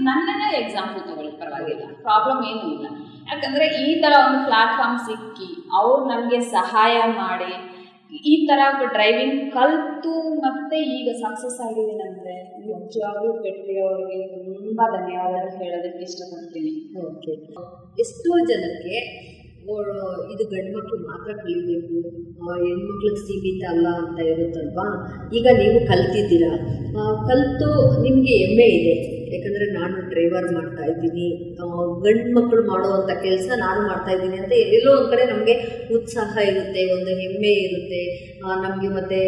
ನನ್ನನ್ನೇ ಎಕ್ಸಾಂಪಲ್ ತಗೊಳ್ಳಿ, ಪರವಾಗಿಲ್ಲ, ಪ್ರಾಬ್ಲಮ್ ಏನೂ ಇಲ್ಲ. ಯಾಕಂದರೆ ಈ ಥರ ಒಂದು ಪ್ಲಾಟ್ಫಾರ್ಮ್ ಸಿಕ್ಕಿ ಅವ್ರು ನನಗೆ ಸಹಾಯ ಮಾಡಿ ಈ ಥರ ಡ್ರೈವಿಂಗ್ ಕಲಿತು ಮತ್ತೆ ಈಗ ಸಕ್ಸಸ್ ಆಗಿದ್ದೀನಿ ಅಂದರೆ ನಿಜವಾಗ್ಲೂ ಪೆಟ್ರಿ ಅವರಿಗೆ ತುಂಬ ಧನ್ಯವಾದಗಳು ಹೇಳೋದಕ್ಕೆ ಇಷ್ಟಪಡ್ತೀನಿ. ಓಕೆ, ಎಷ್ಟೋ ಜನಕ್ಕೆ ಇದು ಗಂಡು ಮಕ್ಕಳು ಮಾತ್ರ ಕಲಿಬೇಕು, ಹೆಣ್ಮಕ್ಳಿಗೆ ಸೀಮಿತ ಅಲ್ಲ ಅಂತ ಇರುತ್ತಲ್ವಾ. ಈಗ ನೀವು ಕಲ್ತಿದ್ದೀರಾ, ಕಲಿತು ನಿಮಗೆ ಹೆಮ್ಮೆ ಇದೆ, ಯಾಕಂದರೆ ನಾನು ಡ್ರೈವರ್ ಮಾಡ್ತಾ ಇದ್ದೀನಿ, ಗಂಡು ಮಕ್ಕಳು ಮಾಡುವಂಥ ಕೆಲಸ ನಾನು ಮಾಡ್ತಾ ಇದ್ದೀನಿ ಅಂತ ಎಲ್ಲೋ ಒಂದು ಕಡೆ ನಮಗೆ ಉತ್ಸಾಹ ಇರುತ್ತೆ, ಒಂದು ಹೆಮ್ಮೆ ಇರುತ್ತೆ ನಮಗೆ. ಮತ್ತು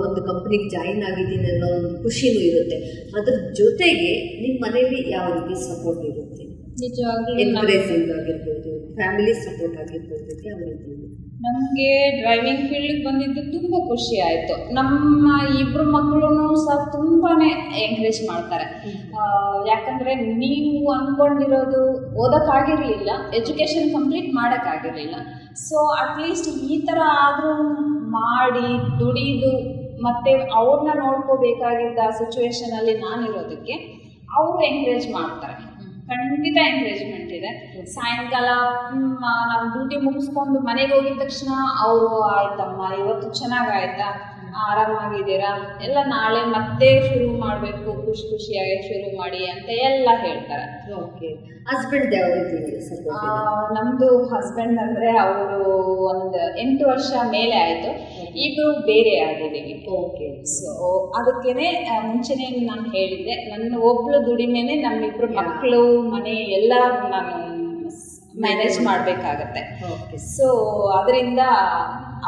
ಒಂದು ಕಂಪ್ನಿಗೆ ಜಾಯಿನ್ ಆಗಿದ್ದೀನಿ ಅನ್ನೋ ಒಂದು ಖುಷಿನೂ ಇರುತ್ತೆ. ಅದ್ರ ಜೊತೆಗೆ ನಿಮ್ಮ ಮನೇಲಿ ಯಾವ ರೀತಿ ಸಪೋರ್ಟ್ ಇರುತ್ತೆ? ನಿಜವಾಗ್ಲೂ ಎನ್ಕರೇಜಿಂಗ್ ಆಗಿರ್ಬೋದು, ಫ್ಯಾಮಿಲಿ ಸಪೋರ್ಟ್ ಆಗಿರ್ಬೋದು, ಯಾವ ರೀತಿ ಇದೆ? ನಮಗೆ ಡ್ರೈವಿಂಗ್ ಫೀಲ್ಡ್ಗೆ ಬಂದಿದ್ದು ತುಂಬ ಖುಷಿ ಆಯಿತು. ನಮ್ಮ ಇಬ್ಬರು ಮಕ್ಕಳು ಸಹ ತುಂಬಾ ಎಂಕರೇಜ್ ಮಾಡ್ತಾರೆ. ಯಾಕಂದರೆ ನೀವು ಅಂದ್ಕೊಂಡಿರೋದು ಓದೋಕ್ಕಾಗಿರಲಿಲ್ಲ, ಎಜುಕೇಷನ್ ಕಂಪ್ಲೀಟ್ ಮಾಡೋಕ್ಕಾಗಿರಲಿಲ್ಲ. ಸೊ ಅಟ್ಲೀಸ್ಟ್ ಈ ಥರ ಆದರೂ ಮಾಡಿ ದುಡಿದು ಮತ್ತು ಅವ್ರನ್ನ ನೋಡ್ಕೋಬೇಕಾಗಿದ್ದ ಸಿಚುವೇಶನಲ್ಲಿ ನಾನಿರೋದಕ್ಕೆ ಅವರು ಎಂಕರೇಜ್ ಮಾಡ್ತಾರೆ. ಖಂಡಿತ ಎಂಕರೇಜ್ಮೆಂಟ್ ಇದೆ. ಸಾಯಂಕಾಲ ನಾವು ಡ್ಯೂಟಿ ಮುಗಿಸ್ಕೊಂಡು ಮನೆಗೆ ಹೋಗಿದ ತಕ್ಷಣ ಅವರು ಆಯ್ತಮ್ಮ ಇವತ್ತು ಚೆನ್ನಾಗಾಯ್ತಾ, ಆರಾಮಾಗಿದ್ದೀರಾ, ಎಲ್ಲ ನಾಳೆ ಮತ್ತೆ ಶುರು ಮಾಡಬೇಕು, ಖುಷಿ ಖುಷಿಯಾಗಿ ಶುರು ಮಾಡಿ ಅಂತ ಎಲ್ಲ ಹೇಳ್ತಾರೆ. ಓಕೆ. ಹಸ್ಬೆಂಡ್ ಯಾವ ರೀತಿ ಸಪೋರ್ಟ್? ನಮ್ಮದು ಹಸ್ಬೆಂಡ್ ಅಂದರೆ ಅವರು ಒಂದು 8 ವರ್ಷ ಮೇಲೆ ಆಯಿತು, ಇಬ್ಬರು ಬೇರೆ ಆಗಿದ್ದೀವಿ. ಓಕೆ. ಸೊ ಅದಕ್ಕೇನೆ ಮುಂಚೆನೇ ನಾನು ಹೇಳಿದ್ದೆ, ನನ್ನ ಒಬ್ಳು ದುಡಿಮೇನೆ ನಮ್ಮಿಬ್ರು ಮಕ್ಕಳು ಮನೆ ಎಲ್ಲ ನಾನು ಮ್ಯಾನೇಜ್ ಮಾಡಬೇಕಾಗತ್ತೆ. ಸೊ ಅದರಿಂದ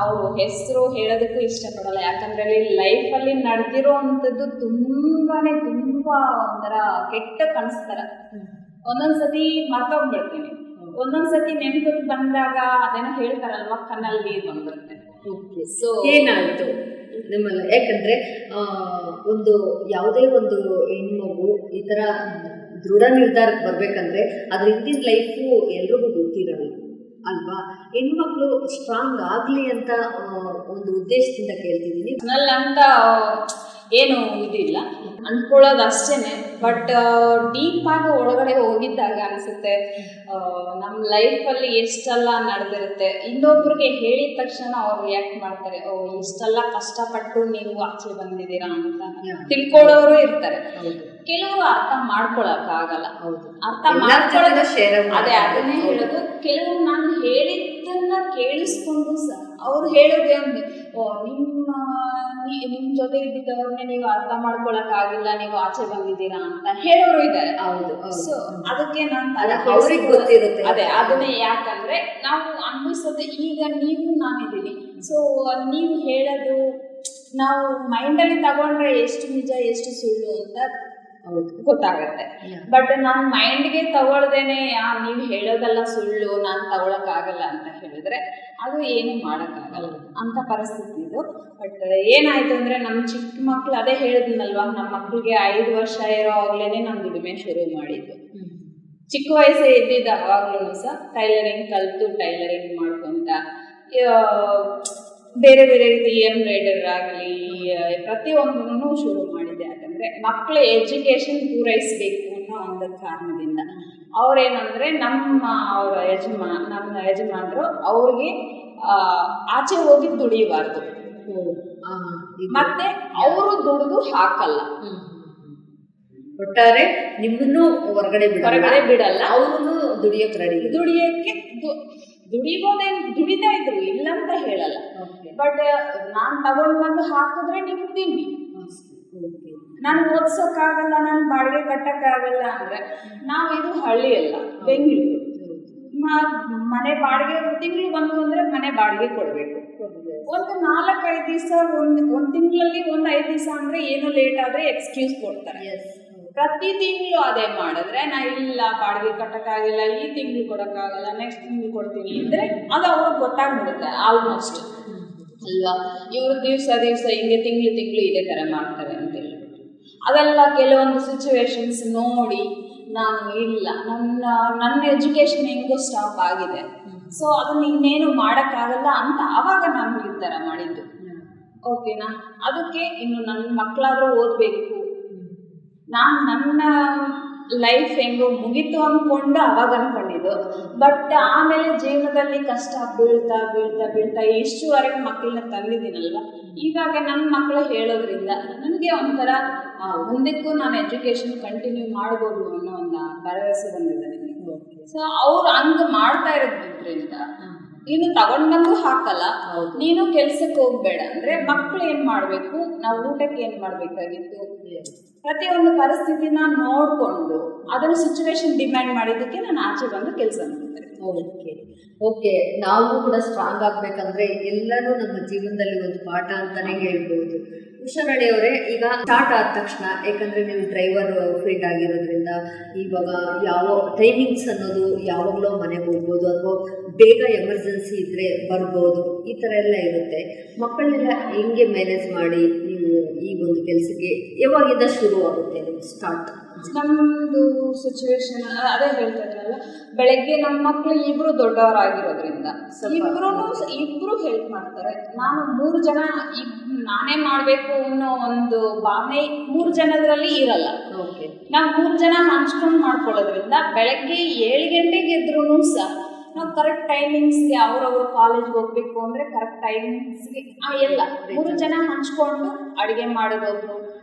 ಅವರು ಹೆಸರು ಹೇಳೋದಕ್ಕೂ ಇಷ್ಟಪಡಲ್ಲ, ಯಾಕಂದರೆ ಲೈಫಲ್ಲಿ ನಡೆದಿರೋ ಅಂಥದ್ದು ತುಂಬಾ ಒಂಥರ ಕೆಟ್ಟ ಕಾಣಿಸ್ತಾರೆ. ಒಂದೊಂದು ಸತಿ ಮರ್ತೋಗ್ಬಿಡ್ತೀನಿ, ಒಂದೊಂದು ಸತಿ ನೆನಪಿಗೆ ಬಂದಾಗ ಅದೇನೋ ಹೇಳ್ತಾರಲ್ವ, ಕಣ್ಣಲ್ಲಿ ನೀರು ಬಂದ್ಬಿಡುತ್ತೆ. ಸೊ ಏನಾಯಿತು ನಿಮ್ಮಲ್ಲಿ? ಯಾಕಂದರೆ ಒಂದು ಯಾವುದೇ ಒಂದು ಹೆಣ್ಮಗು ಈ ಥರ ದೃಢ ನಿರ್ಧಾರಕ್ಕೆ ಬರಬೇಕಂದ್ರೆ ಅದ್ರ ಹಿಂದಿನ ಲೈಫು ಎಲ್ರಿಗೂ ಗೊತ್ತಿರಲ್ಲ ಅಲ್ವಾ. ಹೆಣ್ಮಕ್ಳು ಸ್ಟ್ರಾಂಗ್ ಆಗಲಿ ಅಂತ ಒಂದು ಉದ್ದೇಶದಿಂದ ಕೇಳ್ತಿದ್ದೀನಿ. ಅಂತ ಏನು ಇದಿಲ್ಲ, ಅಂದ್ಕೊಳ್ಳೋದು ಅಷ್ಟೇ. ಬಟ್ ಡೀಪಾಗಿ ಒಳಗಡೆ ಹೋಗಿದ್ದಾಗ ಅನಿಸುತ್ತೆ ನಮ್ಮ ಲೈಫಲ್ಲಿ ಎಷ್ಟೆಲ್ಲ ನಡೆದಿರುತ್ತೆ. ಇನ್ನೊಬ್ರಿಗೆ ಹೇಳಿದ ತಕ್ಷಣ ಅವ್ರು ರಿಯಾಕ್ಟ್ ಮಾಡ್ತಾರೆ, ಓ ಇಷ್ಟೆಲ್ಲ ಕಷ್ಟಪಟ್ಟು ನೀವು ಆಚೆ ಬಂದಿದ್ದೀರಾ ಅಂತ ತಿಳ್ಕೊಳ್ಳೋರು ಇರ್ತಾರೆ. ಕೆಲವರು ಅರ್ಥ ಮಾಡ್ಕೊಳಕ್ಕಾಗಲ್ಲ. ಅರ್ಥ ಮಾಡ್ಕೊಳ್ಳೋದು ಅದೇ ಅದನ್ನೇ ಹೇಳೋದು. ಕೆಲವರು ನಾನು ಹೇಳಿದ್ದನ್ನ ಕೇಳಿಸ್ಕೊಂಡು ಸಹ ಅವ್ರು ಹೇಳೋದೇ ಒಂದು, ಓ ನಿಮ್ಮ ಜೊತೆ ಇದ್ದಿದ್ದವ್ರನ್ನೇ ನೀವು ಅರ್ಥ ಮಾಡ್ಕೊಳಕ್ಕಾಗಿಲ್ಲ, ನೀವು ಆಚೆ ಬಂದಿದ್ದೀರಾ ಅಂತ ಹೇಳೋರು ಇದ್ದಾರೆ. ಸೊ ಅದಕ್ಕೆ ನಾನು ಗೊತ್ತಿರುತ್ತೆ. ಅದೇ ಅದನ್ನೇ, ಯಾಕಂದ್ರೆ ನಾವು ಅನ್ಭವಿಸೋದು ಈಗ ನೀವು ನಾನಿದ್ದೀನಿ. ಸೊ ನೀವು ಹೇಳೋದು ನಾವು ಮೈಂಡಲ್ಲಿ ತಗೊಂಡ್ರೆ ಎಷ್ಟು ನಿಜ ಎಷ್ಟು ಸುಳ್ಳು ಅಂತ ಗೊತ್ತಾಗತ್ತೆ. ಬಟ್ ನಾನು ಮೈಂಡ್ಗೆ ತಗೊಳ್ದೇನೆ ನೀವು ಹೇಳೋದೆಲ್ಲ ಸುಳ್ಳು, ನಾನು ತಗೊಳಕ್ಕಾಗಲ್ಲ ಅಂತ ಹೇಳಿದ್ರೆ ಅದು ಏನು ಮಾಡೋಕ್ಕಾಗಲ್ಲ ಅಂತ ಪರಿಸ್ಥಿತಿ ಇದು. ಬಟ್ ಏನಾಯ್ತು ಅಂದ್ರೆ ನಮ್ಮ ಚಿಕ್ಕ ಮಕ್ಳು, ಅದೇ ಹೇಳಿದ್ನಲ್ವಾ, ನಮ್ಮ ಮಕ್ಳಿಗೆ 5 ವರ್ಷ ಇರೋ ಆಗ್ಲೇನೆ ನಾನು ದುಡಿಮೆ ಶುರು ಮಾಡಿದ್ದು. ಚಿಕ್ಕ ವಯಸ್ಸೇ ಇದ್ದಿದ್ದು ಅವಾಗ್ಲೂ ಸಹ ಟೈಲರಿಂಗ್ ಕಲಿತು ಟೈಲರಿಂಗ್ ಮಾಡ್ಕೊಂತ ಬೇರೆ ಬೇರೆ ರೀತಿ ಎಂಬ್ರಾಯ್ಡರ್ ಆಗಲಿ ಪ್ರತಿಯೊಂದನ್ನು ಶುರು ಮಾಡಿದೆ. ಯಾಕಂದರೆ ಮಕ್ಕಳ ಎಜುಕೇಷನ್ ಪೂರೈಸಬೇಕು ಅನ್ನೋ ಒಂದು ಕಾರಣದಿಂದ. ಅವರೇನಂದರೆ ನಮ್ಮ ಯಜಮಾನರು ಅವ್ರಿಗೆ ಆಚೆ ಹೋಗಿ ದುಡಿಯಬಾರ್ದು, ಮತ್ತೆ ಅವರು ದುಡಿದು ಹಾಕಲ್ಲ. ಒಟ್ಟಾರೆ ನಿಮ್ಮನ್ನು ಹೊರಗಡೆ ಬಿಡಲ್ಲ, ಅವ್ರನ್ನು ದುಡಿಯೋಕ್ಕೆ ದುಡಿಬೋದೇನು, ದುಡಿತಾ ಇದ್ರು ಇಲ್ಲ ಅಂತ ಹೇಳಲ್ಲ. ಬಟ್ ನಾನು ತಗೊಂಡು ಬಂದು ಹಾಕಿದ್ರೆ ನೀವು ತಿನ್ನಿ, ನಾನು ಓದಿಸೋಕ್ಕಾಗಲ್ಲ, ನಾನು ಬಾಡಿಗೆ ಕಟ್ಟಕ್ಕಾಗಲ್ಲ ಅಂದ್ರೆ ನಾವಿದು ಹಳ್ಳಿ ಅಲ್ಲ, ಬೆಂಗಳೂರು. ಮನೆ ಬಾಡಿಗೆ ತಿಂಗಳು ಬಂತು ಅಂದ್ರೆ ಮನೆ ಬಾಡಿಗೆ ಕೊಡಬೇಕು. ಒಂದು 4-5 ದಿವಸ, ಒಂದು ತಿಂಗಳಲ್ಲಿ ಒಂದು 5 ದಿವಸ ಅಂದ್ರೆ ಏನೋ ಲೇಟ್ ಆದ್ರೆ ಎಕ್ಸ್ಕ್ಯೂಸ್ ಕೊಡ್ತಾರೆ. ಪ್ರತಿ ತಿಂಗಳು ಅದೇ ಮಾಡಿದ್ರೆ ನಾ ಇಲ್ಲ ಬಾಡಿಗೆ ಕಟ್ಟಕ್ಕಾಗಿಲ್ಲ, ಈ ತಿಂಗಳು ಕೊಡೋಕ್ಕಾಗಲ್ಲ, ನೆಕ್ಸ್ಟ್ ತಿಂಗಳು ಕೊಡ್ತೀನಿ ಅಂದರೆ ಅದು ಅವ್ರಿಗೆ ಗೊತ್ತಾಗ್ಬಿಡುತ್ತೆ ಆಲ್ಮೋಸ್ಟ್ ಅಲ್ವಾ. ಇವರು ದಿವಸ ಹಿಂಗೆ ತಿಂಗಳು ಇದೇ ಥರ ಮಾಡ್ತಾರೆ ಅಂತ ಹೇಳ್ಬಿಟ್ಟು ಅದೆಲ್ಲ ಕೆಲವೊಂದು ಸಿಚುವೇಶನ್ಸ್ ನೋಡಿ ನಾನು ಇಲ್ಲ, ನನ್ನ ಎಜುಕೇಷನ್ ಹೆಂಗೋ ಸ್ಟಾಪ್ ಆಗಿದೆ, ಸೊ ಅದನ್ನ ಇನ್ನೇನು ಮಾಡೋಕ್ಕಾಗಲ್ಲ ಅಂತ ಆವಾಗ ನಾನು ನಿರ್ಧಾರ ಮಾಡಿದ್ದು. ಓಕೆನಾ, ಅದಕ್ಕೆ ಇನ್ನು ನನ್ನ ಮಕ್ಕಳಾದರೂ ಓದಬೇಕು, ನಾನು ನನ್ನ ಲೈಫ್ ಹೆಂಗೋ ಮುಗೀತು ಅಂದ್ಕೊಂಡು ಅವಾಗ ಅಂದ್ಕೊಂಡಿದ್ದು. ಬಟ್ ಆಮೇಲೆ ಜೀವನದಲ್ಲಿ ಕಷ್ಟ ಬೀಳ್ತಾ ಇಷ್ಟುವರೆಗೆ ಮಕ್ಕಳನ್ನ ತಂದಿದ್ದೀನಲ್ವ, ಇವಾಗ ನನ್ನ ಮಕ್ಕಳು ಹೇಳೋದ್ರಿಂದ ನನಗೆ ಒಂಥರ ಮುಂದಕ್ಕೂ ನಾನು ಎಜುಕೇಷನ್ ಕಂಟಿನ್ಯೂ ಮಾಡ್ಬೋದು ಅನ್ನೋ ಒಂದು ಭರವಸೆ ಬಂದಿದೆ ನನಗೆ. ಸೊ ಅವ್ರು ಹಂಗ ಮಾಡ್ತಾ ಇರೋದ್ರಿಂದ ನೀನು ತಗೊಂಡ್ ಬಂದು ಹಾಕಲ್ಲ, ನೀನು ಕೆಲ್ಸಕ್ಕೆ ಹೋಗ್ಬೇಡ ಅಂದ್ರೆ ಮಕ್ಳು ಏನ್ ಮಾಡ್ಬೇಕು, ನಾವು ಊಟಕ್ಕೆ ಏನ್ ಮಾಡ್ಬೇಕಾಗಿತ್ತು, ಪ್ರತಿಯೊಂದು ಪರಿಸ್ಥಿತಿನ ನೋಡ್ಕೊಂಡು ಅದನ್ನ ಸಿಚುವೇಶನ್ ಡಿಮ್ಯಾಂಡ್ ಮಾಡಿದ್ದಕ್ಕೆ ನಾನು ಆಚೆ ಬಂದು ಕೆಲಸ ಮಾಡ್ತಾರೆ. ಓಕೆ, ನಾವು ಕೂಡ ಸ್ಟ್ರಾಂಗ್ ಆಗ್ಬೇಕಂದ್ರೆ ಎಲ್ಲನೂ ನಮ್ಮ ಜೀವನದಲ್ಲಿ ಒಂದು ಪಾಠ ಅಂತಾನೆ ಹೇಳ್ಬೋದು. ಉಷಾರಾಣಿ ಅವರೇ, ಈಗ ಸ್ಟಾರ್ಟ್ ಆದ ತಕ್ಷಣ, ಯಾಕಂದ್ರೆ ನೀವು ಡ್ರೈವರ್ ಫೀಲ್ಡ್ ಆಗಿರೋದ್ರಿಂದ ಇವಾಗ ಯಾವ ಟೈಮಿಂಗ್ಸ್ ಅನ್ನೋದು ಯಾವಾಗಲೂ ಮನೆಗೆ ಹೋಗ್ಬೋದು ಅಥವಾ ಬೇಗ ಎಮರ್ಜೆನ್ಸಿ ಇದ್ರೆ ಬರ್ಬೋದು, ಈ ಥರ ಎಲ್ಲ ಇರುತ್ತೆ. ಮಕ್ಕಳನ್ನೆಲ್ಲ ಹೆಂಗೆ ಮ್ಯಾನೇಜ್ ಮಾಡಿ ನೀವು ಈ ಒಂದು ಕೆಲಸಕ್ಕೆ ಯಾವಾಗಿಂದ ಶುರು ಆಗುತ್ತೆ ನಿಮ್ಗೆ ಸ್ಟಾರ್ಟ್? ನಮ್ಮದು ಸಿಚುವೇಶನ್ ಅದೇ ಹೇಳ್ತಾ ಇದ್ರಲ್ಲ, ಬೆಳಗ್ಗೆ ನಮ್ಮ ಮಕ್ಕಳು ಇಬ್ರು ದೊಡ್ಡವರಾಗಿರೋದ್ರಿಂದ ಇಬ್ರು ಹೆಲ್ಪ್ ಮಾಡ್ತಾರೆ. ನಾನು 3 ಜನ ನಾನೇ ಮಾಡಬೇಕು ಅನ್ನೋ ಒಂದು ಭಾವನೆ 3 ಜನದಲ್ಲಿ ಇರಲ್ಲ. ನಾವು 3 ಜನ ಹಂಚ್ಕೊಂಡು ಮಾಡ್ಕೊಳ್ಳೋದ್ರಿಂದ ಬೆಳಗ್ಗೆ 7 ಗಂಟೆಗೆ ಎದ್ರೂ ಸಹ ನಾವು ಕರೆಕ್ಟ್ ಟೈಮಿಂಗ್ಸ್ಗೆ ಅವ್ರವ್ರು ಕಾಲೇಜ್ಗೆ ಹೋಗ್ಬೇಕು ಅಂದರೆ ಕರೆಕ್ಟ್ ಟೈಮಿಂಗ್ಸ್ಗೆ ಎಲ್ಲ 3 ಜನ ಹಂಚ್ಕೊಂಡು ಅಡುಗೆ ಮಾಡೋದೊಬ್ರು,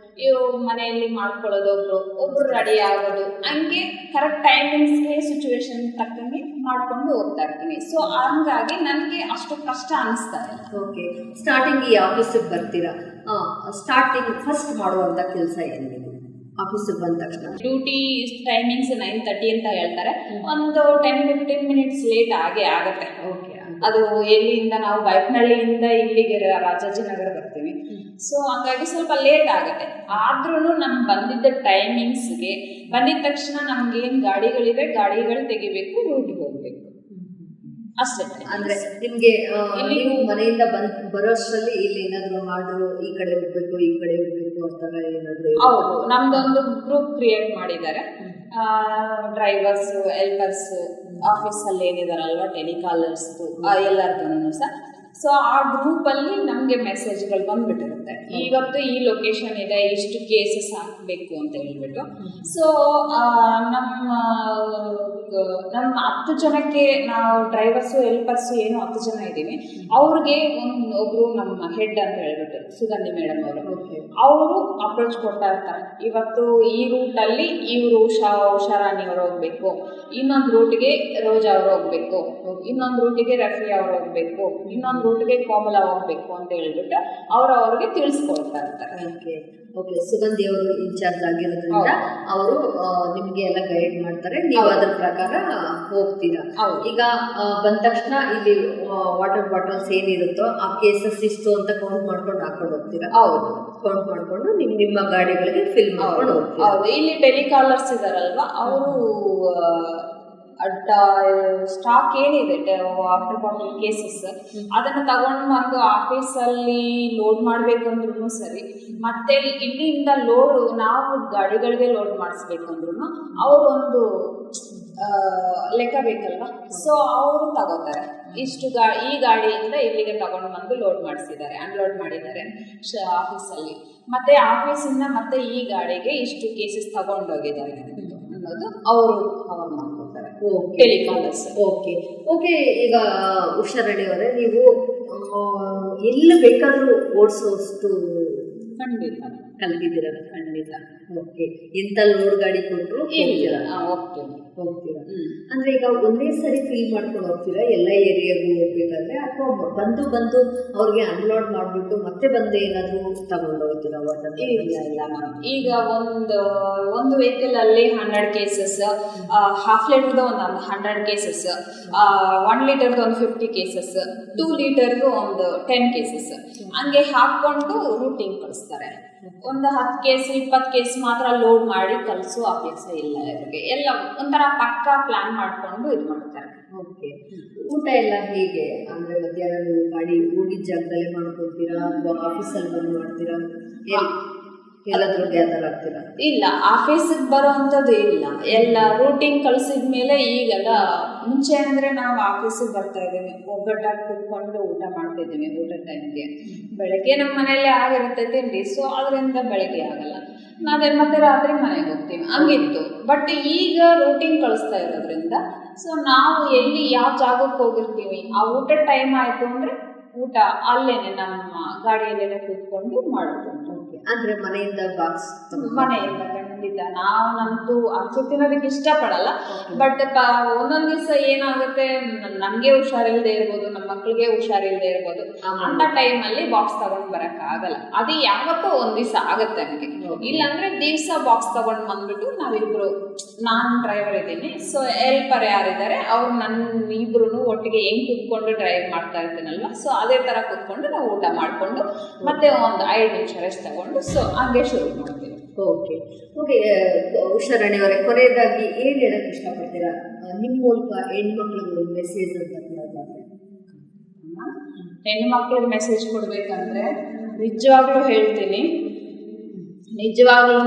ಇವು ಮನೆಯಲ್ಲಿ ಮಾಡ್ಕೊಳ್ಳೋದೊಬ್ರು, ಒಬ್ರು ರೆಡಿ ಆಗೋದು, ಹಂಗೆ ಕರೆಕ್ಟ್ ಟೈಮಿಂಗ್ಸ್ಗೆ ಸಿಚುವೇಶನ್ ತಕ್ಕಂಗೆ ಮಾಡ್ಕೊಂಡು ಹೋಗ್ತಾ ಇರ್ತೀನಿ. ಸೊ ಹಂಗಾಗಿ ನನಗೆ ಅಷ್ಟು ಕಷ್ಟ ಅನಿಸ್ತಾ ಇಲ್ಲ. ಓಕೆ, ಸ್ಟಾರ್ಟಿಂಗ್ ಈ ಆಫೀಸಿಗೆ ಬರ್ತೀರಾ, ಸ್ಟಾರ್ಟಿಂಗ್ ಫಸ್ಟ್ ಮಾಡುವಂಥ ಕೆಲಸ ಏನು? ಆಫೀಸಿಗೆ ಬಂದ ತಕ್ಷಣ ಡ್ಯೂಟಿ ಟೈಮಿಂಗ್ಸ್ 9:30 ಅಂತ ಹೇಳ್ತಾರೆ, ಒಂದು 10-15 ಮಿನಿಟ್ಸ್ ಲೇಟ್ ಆಗೇ ಆಗುತ್ತೆ. ಓಕೆ, ಅದು ಎಲ್ಲಿಂದ ನಾವು ಬೈಕ್ನಳ್ಳಿಯಿಂದ ಇಲ್ಲಿಗೆ ರಾಜಾಜಿನಗರ ಬರ್ತೀವಿ. ಸೊ ಹಂಗಾಗಿ ಸ್ವಲ್ಪ ಲೇಟ್ ಆಗುತ್ತೆ. ಆದ್ರೂ ನಮ್ಗೆ ಬಂದಿದ್ದ ಟೈಮಿಂಗ್ಸ್ಗೆ ಬಂದಿದ ತಕ್ಷಣ ನಮ್ಗೇನು ಗಾಡಿಗಳಿವೆ ಗಾಡಿಗಳು ತೆಗಿಬೇಕು, ರೂಟ್ಗೆ ಹೋಗ್ಬೇಕು ಅಷ್ಟೇ. ಅಂದ್ರೆ ನಿಮ್ಗೆ ನೀವು ಮನೆಯಿಂದ ಬರೋಷ್ಟರಲ್ಲಿ ಇಲ್ಲಿ ಏನಾದ್ರು ಮಾಡಿದ್ರು ಈ ಕಡೆ ಹೋಗ್ಬೇಕು ಈ ಕಡೆ ಹೋಗ್ಬೇಕು ಅಂತಾರ ಏನಾದ್ರು? ಹೌದು, ನಮ್ದೊಂದು ಗ್ರೂಪ್ ಕ್ರಿಯೇಟ್ ಮಾಡಿದ್ದಾರೆ. ಡ್ರೈವರ್ಸ್, ಹೆಲ್ಪರ್ಸ್, ಆಫೀಸಲ್ಲಿ ಏನಿದಾರಲ್ವ ಟೆಲಿಕಾಲರ್ಸ್ದು ಎಲ್ಲರದೂ ಸಹ. ಸೊ ಆ ಗ್ರೂಪಲ್ಲಿ ನಮಗೆ ಮೆಸೇಜ್ಗಳು ಬಂದ್ಬಿಟ್ಟಿರುತ್ತೆ, ಇವತ್ತು ಈ ಲೊಕೇಶನ್ ಇದೆ, ಇಷ್ಟು ಕೇಸಸ್ ಹಾಕಬೇಕು ಅಂತ ಹೇಳ್ಬಿಟ್ಟು. ಸೊ ನಮ್ಮ 10 ಜನಕ್ಕೆ ನಾವು ಡ್ರೈವರ್ಸು ಹೆಲ್ಪರ್ಸು ಏನು 10 ಜನ ಇದ್ದೀವಿ. ಅವ್ರಿಗೆ ಒಬ್ರು ನಮ್ಮ ಹೆಡ್ ಅಂತ ಹೇಳ್ಬಿಟ್ಟು ಸುಗಂಧಿ ಮೇಡಮ್ ಅವರು ಅಪ್ರೋಚ್ ಕೊಡ್ತಾ ಇರ್ತಾರೆ. ಇವತ್ತು ಈ ರೂಟಲ್ಲಿ ಇವರು ಉಷಾರಾಣಿ ಅವರು ಹೋಗ್ಬೇಕು, ಇನ್ನೊಂದು ರೂಟ್ಗೆ ರೋಜಾ ಅವರು ಹೋಗ್ಬೇಕು, ಇನ್ನೊಂದು ರೂಟಿಗೆ ರಫಿ ಅವರು ಹೋಗ್ಬೇಕು, ಇನ್ನೊಂದು ರೂಟ್ಗೆ ಕೋಮಲ ಹೋಗ್ಬೇಕು ಅಂತ ಹೇಳ್ಬಿಟ್ಟು ಅವ್ರಿಗೆ ತಿಳಿಸ್ಕೊಡ್ತಾ ಇರ್ತಾರೆ. ಓಕೆ, ಸುಗಂಧಿ ಅವರು ಇನ್ಚಾರ್ಜ್ ಆಗಿರೋದ್ರಿಂದ ಅವರು ನಿಮ್ಗೆ ಎಲ್ಲ ಗೈಡ್ ಮಾಡ್ತಾರೆ, ನೀವು ಅದ್ರ ಪ್ರಕಾರ ಹೋಗ್ತೀರಾ. ಈಗ ಬಂದ ತಕ್ಷಣ ಇಲ್ಲಿ ವಾಟರ್ ಬಾಟಲ್ಸ್ ಏನಿರುತ್ತೋ ಆ ಕೇಸಸ್ ಇಷ್ಟು ಅಂತ ಕೌಂಟ್ ಮಾಡ್ಕೊಂಡು ಹಾಕೊಂಡು ಹೋಗ್ತೀರಾ? ಹೌದು, ಕೌಂಟ್ ಮಾಡ್ಕೊಂಡು ನಿಮ್ಮ ಗಾಡಿಗಳಿಗೆ ಫಿಲ್ ಮಾಡ್ಕೊಂಡು ಹೋಗ್ತೀರಾ. ಹೌದು, ಇಲ್ಲಿ ಟೆಲಿಕಾಲರ್ಸ್ ಇದಾರಲ್ವಾ, ಅವರು ಸ್ಟಾಕ್ ಏನಿದೆ ವಾಟರ್ ಬಾಟಲ್ ಕೇಸಸ್ ಅದನ್ನು ತಗೊಂಡು ಬಂದು ಆಫೀಸಲ್ಲಿ ಲೋಡ್ ಮಾಡಬೇಕಂದ್ರೂ ಸರಿ, ಮತ್ತೆ ಇಲ್ಲಿಂದ ಲೋಡ್ ನಾವು ಗಾಡಿಗಳಿಗೆ ಲೋಡ್ ಮಾಡಿಸ್ಬೇಕಂದ್ರೂ ಅವರೊಂದು ಲೆಕ್ಕ ಬೇಕಲ್ವ. ಸೊ ಅವರು ತಗೋತಾರೆ, ಇಷ್ಟು ಈ ಗಾಡಿಯಿಂದ ಇಲ್ಲಿಗೆ ತಗೊಂಡು ಬಂದು ಲೋಡ್ ಮಾಡಿಸಿದ್ದಾರೆ, ಅನ್ಲೋಡ್ ಮಾಡಿದ್ದಾರೆ ಆಫೀಸಲ್ಲಿ, ಮತ್ತೆ ಆಫೀಸಿಂದ ಮತ್ತೆ ಈ ಗಾಡಿಗೆ ಇಷ್ಟು ಕೇಸಸ್ ತಗೊಂಡೋಗಿದ್ದಾರೆ ಅನ್ನೋದು ಅವರು ಕವರ್ ಮಾಡ್ಕೊತಾರೆ ಟೆಲಿಕಾಲರ್ಸ್. ಓಕೆ ಓಕೆ, ಈಗ ಉಷಾರಾಣಿ ಅವರೇ, ನೀವು ಎಲ್ಲಿ ಬೇಕಾದರೂ ಓಡಿಸೋಷ್ಟು ಖಂಡಿತ ಕಲ್ತಿದ್ದೀರ? ಖಂಡಿತ. ಓಕೆ, ಎಂತ ಲೋಡ್ ಗಾಡಿ ಕೊಟ್ಟರು ಹೋಗ್ತೀರಾ? ಅಂದ್ರೆ ಈಗ ಒಂದೇ ಸರಿ ಫಿಲ್ ಮಾಡ್ಕೊಂಡು ಹೋಗ್ತೀರಾ ಎಲ್ಲ ಏರಿಯಾಗೂ ಹೋಗ್ಬೇಕಾದ್ರೆ, ಅಥವಾ ಬಂದು ಅವ್ರಿಗೆ ಅನ್ಲೋಡ್ ಮಾಡಿಬಿಟ್ಟು ಮತ್ತೆ ಬಂದು ಏನಾದರೂ ತಗೊಂಡು ಹೋಗ್ತೀರಾ ವಾಟರ್? ಇಲ್ಲ ಮ್ಯಾಮ್, ಈಗ ಒಂದು ವೆಹಿಕಲ್ ಅಲ್ಲಿ 100 ಕೇಸಸ್, ಹಾಫ್ ಲೀಟರ್ದು ಒಂದು 100 ಕೇಸಸ್, 1 ಲೀಟರ್ದು ಒಂದು 50 ಕೇಸಸ್, 2 ಲೀಟರ್ದು ಒಂದು 10 ಕೇಸಸ್ ಹಂಗೆ ಹಾಕ್ಕೊಂಡು ರೂಟಿಂಗ್ ಕಳಿಸ್ತಾರೆ. ಒಂದು 10 ಕೇಸ್ 20 ಕೇಸ್ ಮಾತ್ರ ಲೋಡ್ ಮಾಡಿ ಕಳಿಸೋ ಅಭ್ಯಾಸ ಇಲ್ಲ ಇವರಿಗೆ. ಎಲ್ಲ ಒಂಥರ ಪಕ್ಕಾ ಪ್ಲಾನ್ ಮಾಡಿಕೊಂಡು ಇದು ಮಾಡ್ತಾರೆ. ಓಕೆ, ಊಟ ಎಲ್ಲ ಹೇಗೆ? ಅಂದರೆ ಮಧ್ಯಾಹ್ನ ನೀವು ಗಾಡಿ ಹೋಗಿದ್ದ ಜಾಗದಲ್ಲೇ ಮಾಡ್ಕೊಳ್ತೀರಾ ಅಥವಾ ಆಫೀಸಲ್ಲಿ ಬಂದು ಮಾಡ್ತೀರಾ? ಎಲ್ಲಾದ್ರೂ ಗ್ಯಾದರ್ ಆಗ್ತೀರಾ? ಇಲ್ಲ, ಆಫೀಸಿಗೆ ಬರೋ ಅಂಥದ್ದು ಇಲ್ಲ, ಎಲ್ಲ ರೂಟಿಂಗ್ ಕಳಿಸಿದ ಮೇಲೆ. ಈಗೆಲ್ಲ ಮುಂಚೆ ಅಂದರೆ ನಾವು ಆಫೀಸಿಗೆ ಬರ್ತಾ ಇದ್ದೀವಿ, ಒಗ್ಗಟ್ಟಾಗಿ ಕೂತ್ಕೊಂಡು ಊಟ ಮಾಡ್ತಿದ್ದೀವಿ. ಊಟದ ಟೈಮ್ಗೆ ಬೆಳಗ್ಗೆ ನಮ್ಮ ಮನೆಯಲ್ಲೇ ಆಗಿರುತ್ತೆ ತಿಂಡಿ, ಸೊ ಅದರಿಂದ ಬೆಳಗ್ಗೆ ಆಗಲ್ಲ, ಮತ್ತೆ ರಾತ್ರಿ ಮನೆಗೆ ಹೋಗ್ತೀವಿ, ಹಂಗಿತ್ತು. ಬಟ್ ಈಗ ರೂಟಿಂಗ್ ಕಳಿಸ್ತಾ ಇರೋದ್ರಿಂದ ಸೊ ನಾವು ಎಲ್ಲಿ ಯಾವ ಜಾಗಕ್ಕೆ ಹೋಗಿರ್ತೀವಿ ಆ ಊಟದ ಟೈಮ್ ಆಯಿತು ಅಂದರೆ ಊಟ ಅಲ್ಲೇನೆ ನಮ್ಮ ಗಾಡಿಯಲ್ಲೇನೆ ಕೂತ್ಕೊಂಡು ಮಾಡೋದು. ಅಂದ್ರೆ ಮನೆಯಿಂದ ಬಾಕ್ಸ್ ಖಂಡಿತ ನಾನಂತೂ ಆಚೆ ತಿನ್ನೋದಕ್ಕೆ ಇಷ್ಟಪಡಲ್ಲ. ಬಟ್ ಒಂದೊಂದ್ ದಿವಸ ಏನಾಗುತ್ತೆ, ನಮ್ಗೆ ಹುಷಾರಿಲ್ಲದೆ ಇರ್ಬೋದು, ನಮ್ಮ ಮಕ್ಳಿಗೆ ಹುಷಾರಿಲ್ಲದೆ ಇರ್ಬೋದು, ಅಂತ ಟೈಮಲ್ಲಿ ಬಾಕ್ಸ್ ತಗೊಂಡ್ ಬರಕ್ ಆಗಲ್ಲ. ಅದು ಯಾವತ್ತೋ ಒಂದ್ ದಿವಸ ಆಗತ್ತೆ ನಮ್ಗೆ. ಇಲ್ಲಾಂದ್ರೆ ದಿವ್ಸ ಬಾಕ್ಸ್ ತಗೊಂಡ್ ಬಂದ್ಬಿಟ್ಟು ನಾವಿಬ್ರು, ನಾನ್ ಡ್ರೈವರ್ ಇದ್ದೀನಿ, ಸೊ ಹೆಲ್ಪರ್ ಯಾರಿದ್ದಾರೆ ಅವ್ರು ನನ್ನ ಇಬ್ರು ಒಟ್ಟಿಗೆ ಹೆಂಗ್ ಕುತ್ಕೊಂಡು ಡ್ರೈವ್ ಮಾಡ್ತಾ ಇರ್ತೀನಲ್ವಾ, ಸೊ ಅದೇ ತರ ಕುತ್ಕೊಂಡು ನಾವು ಊಟ ಮಾಡ್ಕೊಂಡು ಮತ್ತೆ ಒಂದು 5 ನಿಮಿಷ ರೆಸ್ಟ್ ತಗೊಂಡು ಸೊ ಹಂಗೆ ಶುರು ಮಾಡ್ತೀವಿ. ಓಕೆ ಓಕೆ ಉಷಾರಾಣಿ ಅವರೇ, ಕೊನೆಯದಾಗಿ ಏನು ಹೇಳಕ್ಕೆ ಇಷ್ಟಪಡ್ತೀರಾ ನಿಮ್ಮ ಮೂಲಕ ಹೆಣ್ಮಕ್ಳಿಗೆ ಮೆಸೇಜ್ ಅಂತ ಕೊಡೋದಾದ್ರೆ? ಹೆಣ್ಮಕ್ಳಿಗೆ ಮೆಸೇಜ್ ಕೊಡ್ಬೇಕಂದ್ರೆ ನಿಜವಾಗ್ಲೂ ಹೇಳ್ತೀನಿ, ನಿಜವಾಗ್ಲೂ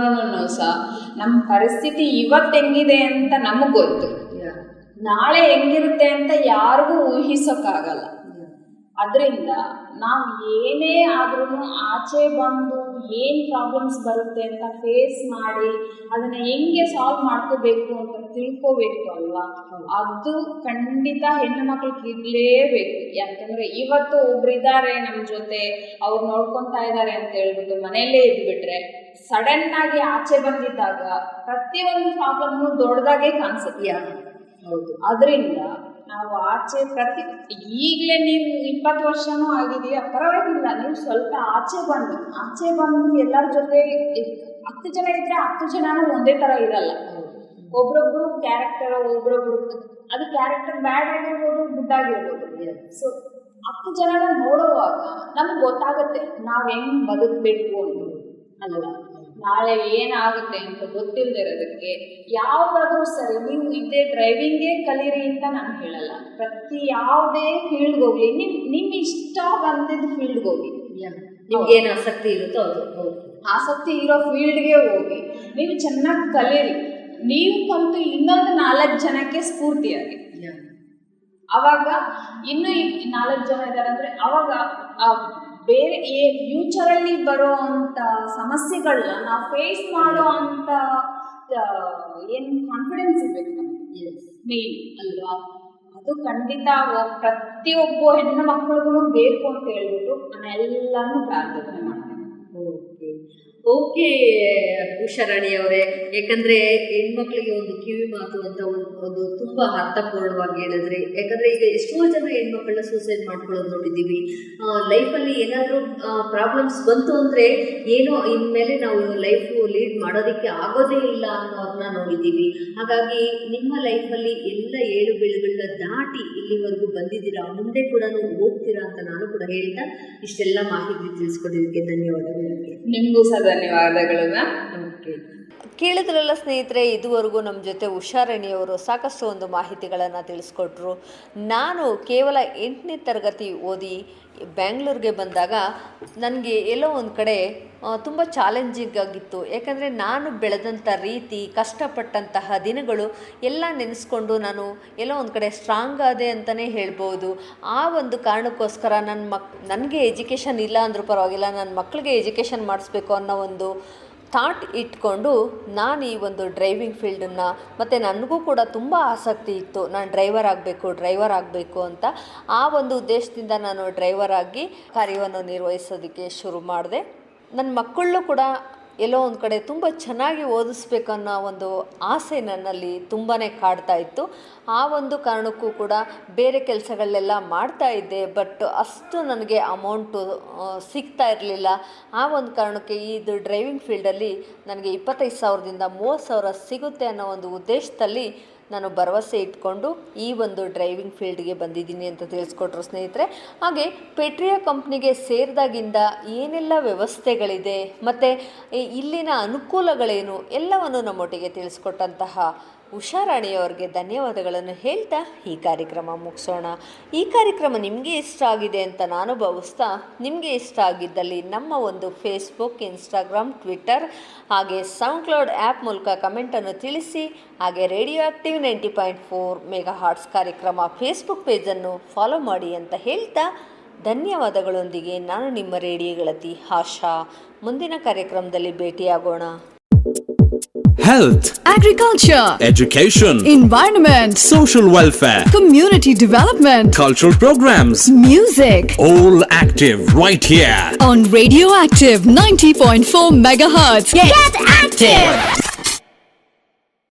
ಸಹ ನಮ್ಮ ಪರಿಸ್ಥಿತಿ ಇವತ್ತು ಹೆಂಗಿದೆ ಅಂತ ನಮಗ್ ಗೊತ್ತು, ನಾಳೆ ಹೆಂಗಿರುತ್ತೆ ಅಂತ ಯಾರಿಗೂ ಊಹಿಸೋಕ್ಕಾಗಲ್ಲ. ಅದರಿಂದ ನಾವು ಏನೇ ಆದ್ರೂ ಆಚೆ ಬಂದು ಏನು ಪ್ರಾಬ್ಲಮ್ಸ್ ಬರುತ್ತೆ ಅಂತ ಫೇಸ್ ಮಾಡಿ ಅದನ್ನ ಹೆಂಗೆ ಸಾಲ್ವ್ ಮಾಡ್ಕೋಬೇಕು ಅಂತ ತಿಳ್ಕೋಬೇಕು ಅಲ್ವಾ, ಅದು ಖಂಡಿತ ಹೆಣ್ಣು ಮಕ್ಳಿಗೆ ಇರಲೇಬೇಕು. ಯಾಕಂದ್ರೆ ಇವತ್ತು ಒಬ್ರಿದ್ದಾರೆ ನಮ್ಮ ಜೊತೆ, ಅವ್ರು ನೋಡ್ಕೊತಾ ಇದ್ದಾರೆ ಅಂತ ಹೇಳ್ಬಿಟ್ಟು ಮನೆಯಲ್ಲೇ ಇದ್ಬಿಟ್ರೆ ಸಡನ್ ಆಗಿ ಆಚೆ ಬಂದಿದ್ದಾಗ ಪ್ರತಿಯೊಂದು ಪ್ರಾಬ್ಲಮ್ನು ದೊಡ್ಡದಾಗೆ ಕಾಣಿಸುತ್ತೆ. ಹೌದು, ಅದರಿಂದ ನಾವು ಆಚೆ ಈಗಲೇ ನೀವು 20 ವರ್ಷನೂ ಆಗಿದೆಯಾ ಪರವಾಗಿಲ್ಲ, ನೀವು ಸ್ವಲ್ಪ ಆಚೆ ಬಂದು ಎಲ್ಲರ ಜೊತೆ 10 ಜನ ಇದ್ರೆ 10 ಜನನೂ ಒಂದೇ ತರ ಇರಲ್ಲ. ಒಬ್ರೊಬ್ರು ಕ್ಯಾರೆಕ್ಟರ್, ಒಬ್ರೊಬ್ರು ಅದು ಕ್ಯಾರೆಕ್ಟರ್ ಬ್ಯಾಡ್ ಆಗಿರ್ಬೋದು, ಗುಡ್ ಆಗಿರ್ಬೋದು. ಸೊ 10 ಜನನ ನೋಡುವಾಗ ನಮ್ಗೆ ಗೊತ್ತಾಗುತ್ತೆ ನಾವು ಹೆಂಗ್ ಬದುಕಬೇಕು ಅನ್ನೋದು ಅಲ್ವಾ. ನಾಳೆ ಏನಾಗುತ್ತೆ ಅಂತ ಗೊತ್ತಿಲ್ಲದೆ ಇರೋದಕ್ಕೆ ಯಾವುದಾದ್ರೂ ಸರಿ ನೀವು ಇದೇ ಡ್ರೈವಿಂಗೇ ಕಲೀರಿ ಅಂತ ನಾನು ಹೇಳಲ್ಲ. ಪ್ರತಿ ಯಾವುದೇ ಫೀಲ್ಡ್ಗೆ ಹೋಗ್ಲಿ, ನಿಮ್ ಇಷ್ಟ ಬಂದಿದ್ದ ಫೀಲ್ಡ್ಗೆ ಹೋಗಿ, ನಿಮ್ಗೆ ಏನು ಆಸಕ್ತಿ ಇರುತ್ತೋ ಅದು ಆಸಕ್ತಿ ಇರೋ ಫೀಲ್ಡ್ಗೆ ಹೋಗಿ ನೀವು ಚೆನ್ನಾಗಿ ಕಲೀರಿ. ನೀವು ಕಲಿತು ಇನ್ನೊಂದು 4 ಜನಕ್ಕೆ ಸ್ಫೂರ್ತಿಯಾಗಿ, ಅವಾಗ ಇನ್ನೂ 4 ಜನ ಇದ್ದಾರೆ ಅಂದ್ರೆ ಅವಾಗ ಬೇರೆ ಫ್ಯೂಚರಲ್ಲಿ ಬರೋ ಅಂಥ ಸಮಸ್ಯೆಗಳನ್ನ ನಾವು ಫೇಸ್ ಮಾಡೋ ಅಂಥ ಏನು ಕಾನ್ಫಿಡೆನ್ಸ್ ಇರಬೇಕು ನಮಗೆ ಮೇನ್ ಅಲ್ವಾ. ಅದು ಖಂಡಿತ ಪ್ರತಿಯೊಬ್ಬ ಹೆಣ್ಣು ಮಕ್ಕಳಿಗೂ ಬೇಕು ಅಂತ ಹೇಳ್ಬಿಟ್ಟು ನಾನು ಎಲ್ಲಾನು ಪ್ರಾರ್ಥನೆ ಮಾಡ್ತೇನೆ. ಓಕೆ ಉಷಾರಾಣಿ ಅವರೇ, ಯಾಕಂದ್ರೆ ಹೆಣ್ಮಕ್ಳಿಗೆ ಒಂದು ಕಿವಿ ಮಾತು ಅಂತ ಒಂದು ತುಂಬಾ ಅರ್ಥಪೂರ್ಣವಾಗಿ ಹೇಳಿದ್ರಿ. ಯಾಕಂದ್ರೆ ಈಗ ಎಷ್ಟೋ ಜನ ಹೆಣ್ಮಕ್ಳನ್ನ ಸೂಸೈಡ್ ಮಾಡ್ಕೊಳ್ಳೋದು ನೋಡಿದ್ದೀವಿ. ಲೈಫಲ್ಲಿ ಏನಾದರೂ ಪ್ರಾಬ್ಲಮ್ಸ್ ಬಂತು ಅಂದ್ರೆ ಏನೋ ಇನ್ಮೇಲೆ ನಾವು ಲೈಫು ಲೀಡ್ ಮಾಡೋದಕ್ಕೆ ಆಗೋದೇ ಇಲ್ಲ ಅನ್ನೋದನ್ನ ನೋಡಿದ್ದೀವಿ. ಹಾಗಾಗಿ ನಿಮ್ಮ ಲೈಫಲ್ಲಿ ಎಲ್ಲ ಏಳು ಬೀಳುಗಳನ್ನ ದಾಟಿ ಇಲ್ಲಿವರೆಗೂ ಬಂದಿದ್ದೀರಾ, ಮುಂದೆ ಕೂಡ ಹೋಗ್ತೀರಾ ಅಂತ ನಾನು ಕೂಡ ಹೇಳ್ತಾ ಇಷ್ಟೆಲ್ಲ ಮಾಹಿತಿ ತಿಳಿಸ್ಕೊಟ್ಟಿದ್ದಕ್ಕೆ ಧನ್ಯವಾದಗಳು. ನಿಮಗೂ ಸಹ ಧನ್ಯವಾದಗಳು ಮ್ಯಾಮ್. ಓಕೆ, ಕೇಳಿದ್ರಲ್ಲ ಸ್ನೇಹಿತರೆ, ಇದುವರೆಗೂ ನಮ್ಮ ಜೊತೆ ಉಷಾರಾಣಿಯವರು ಸಾಕಷ್ಟು ಒಂದು ಮಾಹಿತಿಗಳನ್ನು ತಿಳಿಸ್ಕೊಟ್ರು. ನಾನು ಕೇವಲ 8ನೇ ತರಗತಿ ಓದಿ ಬ್ಯಾಂಗ್ಳೂರಿಗೆ ಬಂದಾಗ ನನಗೆ ಎಲ್ಲೋ ಒಂದು ಕಡೆ ತುಂಬ ಚಾಲೆಂಜಿಂಗ್ ಆಗಿತ್ತು. ಯಾಕಂದರೆ ನಾನು ಬೆಳೆದಂಥ ರೀತಿ, ಕಷ್ಟಪಟ್ಟಂತಹ ದಿನಗಳು ಎಲ್ಲ ನೆನೆಸ್ಕೊಂಡು ನಾನು ಎಲ್ಲೋ ಒಂದು ಕಡೆ ಸ್ಟ್ರಾಂಗ್ ಆದೆ ಅಂತಲೇ ಹೇಳ್ಬೋದು. ಆ ಒಂದು ಕಾರಣಕ್ಕೋಸ್ಕರ ನನಗೆ ಎಜುಕೇಷನ್ ಇಲ್ಲ ಅಂದರೂ ಪರವಾಗಿಲ್ಲ, ನನ್ನ ಮಕ್ಕಳಿಗೆ ಎಜುಕೇಷನ್ ಮಾಡಿಸ್ಬೇಕು ಅನ್ನೋ ಒಂದು ಥಾಟ್ ಇಟ್ಕೊಂಡು ನಾನು ಈ ಒಂದು ಡ್ರೈವಿಂಗ್ ಫೀಲ್ಡನ್ನು, ಮತ್ತು ನನಗೂ ಕೂಡ ತುಂಬ ಆಸಕ್ತಿ ಇತ್ತು, ನಾನು ಡ್ರೈವರ್ ಆಗಬೇಕು ಅಂತ. ಆ ಒಂದು ಉದ್ದೇಶದಿಂದ ನಾನು ಡ್ರೈವರ್ ಆಗಿ ಕಾರ್ಯವನ್ನು ನಿರ್ವಹಿಸೋದಕ್ಕೆ ಶುರು ಮಾಡಿದೆ. ನನ್ನ ಮಕ್ಕಳನ್ನು ಕೂಡ ಎಲ್ಲೋ ಒಂದು ಕಡೆ ತುಂಬ ಚೆನ್ನಾಗಿ ಓದಿಸ್ಬೇಕನ್ನೋ ಒಂದು ಆಸೆ ನನ್ನಲ್ಲಿ ತುಂಬಾ ಕಾಡ್ತಾ ಇತ್ತು. ಆ ಒಂದು ಕಾರಣಕ್ಕೂ ಕೂಡ ಬೇರೆ ಕೆಲಸಗಳನ್ನೆಲ್ಲ ಮಾಡ್ತಾ ಇದ್ದೆ, ಬಟ್ ಅಷ್ಟು ನನಗೆ ಅಮೌಂಟು ಸಿಗ್ತಾ ಇರಲಿಲ್ಲ. ಆ ಒಂದು ಕಾರಣಕ್ಕೆ ಇದು ಡ್ರೈವಿಂಗ್ ಫೀಲ್ಡಲ್ಲಿ ನನಗೆ 25,000ದಿಂದ 30,000 ಸಿಗುತ್ತೆ ಅನ್ನೋ ಒಂದು ಉದ್ದೇಶದಲ್ಲಿ ನಾನು ಭರವಸೆ ಇಟ್ಕೊಂಡು ಈ ಒಂದು ಡ್ರೈವಿಂಗ್ ಫೀಲ್ಡ್ಗೆ ಬಂದಿದ್ದೀನಿ ಅಂತ ತಿಳಿಸ್ಕೊಟ್ರು ಸ್ನೇಹಿತರೆ. ಹಾಗೆ ಪೆಟ್ರಿಯಾ ಕಂಪ್ನಿಗೆ ಸೇರಿದಾಗಿಂದ ಏನೆಲ್ಲ ವ್ಯವಸ್ಥೆಗಳಿದೆ ಮತ್ತು ಇಲ್ಲಿನ ಅನುಕೂಲಗಳೇನು ಎಲ್ಲವನ್ನು ನಮ್ಮೊಟ್ಟಿಗೆ ತಿಳಿಸ್ಕೊಟ್ಟಂತಹ ಉಷಾರಾಣಿಯವರಿಗೆ ಧನ್ಯವಾದಗಳನ್ನು ಹೇಳ್ತಾ ಈ ಕಾರ್ಯಕ್ರಮ ಮುಗಿಸೋಣ. ಈ ಕಾರ್ಯಕ್ರಮ ನಿಮಗೆ ಇಷ್ಟ ಆಗಿದೆ ಅಂತ ನಾನು ಭಾವಿಸ್ತಾ, ನಿಮಗೆ ಇಷ್ಟ ಆಗಿದ್ದಲ್ಲಿ ನಮ್ಮ ಒಂದು ಫೇಸ್ಬುಕ್, ಇನ್ಸ್ಟಾಗ್ರಾಮ್, ಟ್ವಿಟ್ಟರ್ ಹಾಗೆ ಸೌಂಡ್ಕ್ಲೌಡ್ ಆ್ಯಪ್ ಮೂಲಕ ಕಮೆಂಟನ್ನು ತಿಳಿಸಿ. ಹಾಗೆ ರೇಡಿಯೋ ಆಕ್ಟಿವ್ 90.4 ಮೆಗಾಹರ್ಟ್ಸ್ ಕಾರ್ಯಕ್ರಮ ಫೇಸ್ಬುಕ್ ಪೇಜನ್ನು ಫಾಲೋ ಮಾಡಿ ಅಂತ ಹೇಳ್ತಾ ಧನ್ಯವಾದಗಳೊಂದಿಗೆ ನಾನು ನಿಮ್ಮ ರೇಡಿಯೋ ಗೆಳತಿ ಆಶಾ. ಮುಂದಿನ ಕಾರ್ಯಕ್ರಮದಲ್ಲಿ ಭೇಟಿಯಾಗೋಣ. Health, agriculture, education, environment, social welfare, community development, cultural programs, music. all active right here On Radio Active 90.4 megahertz. Get active!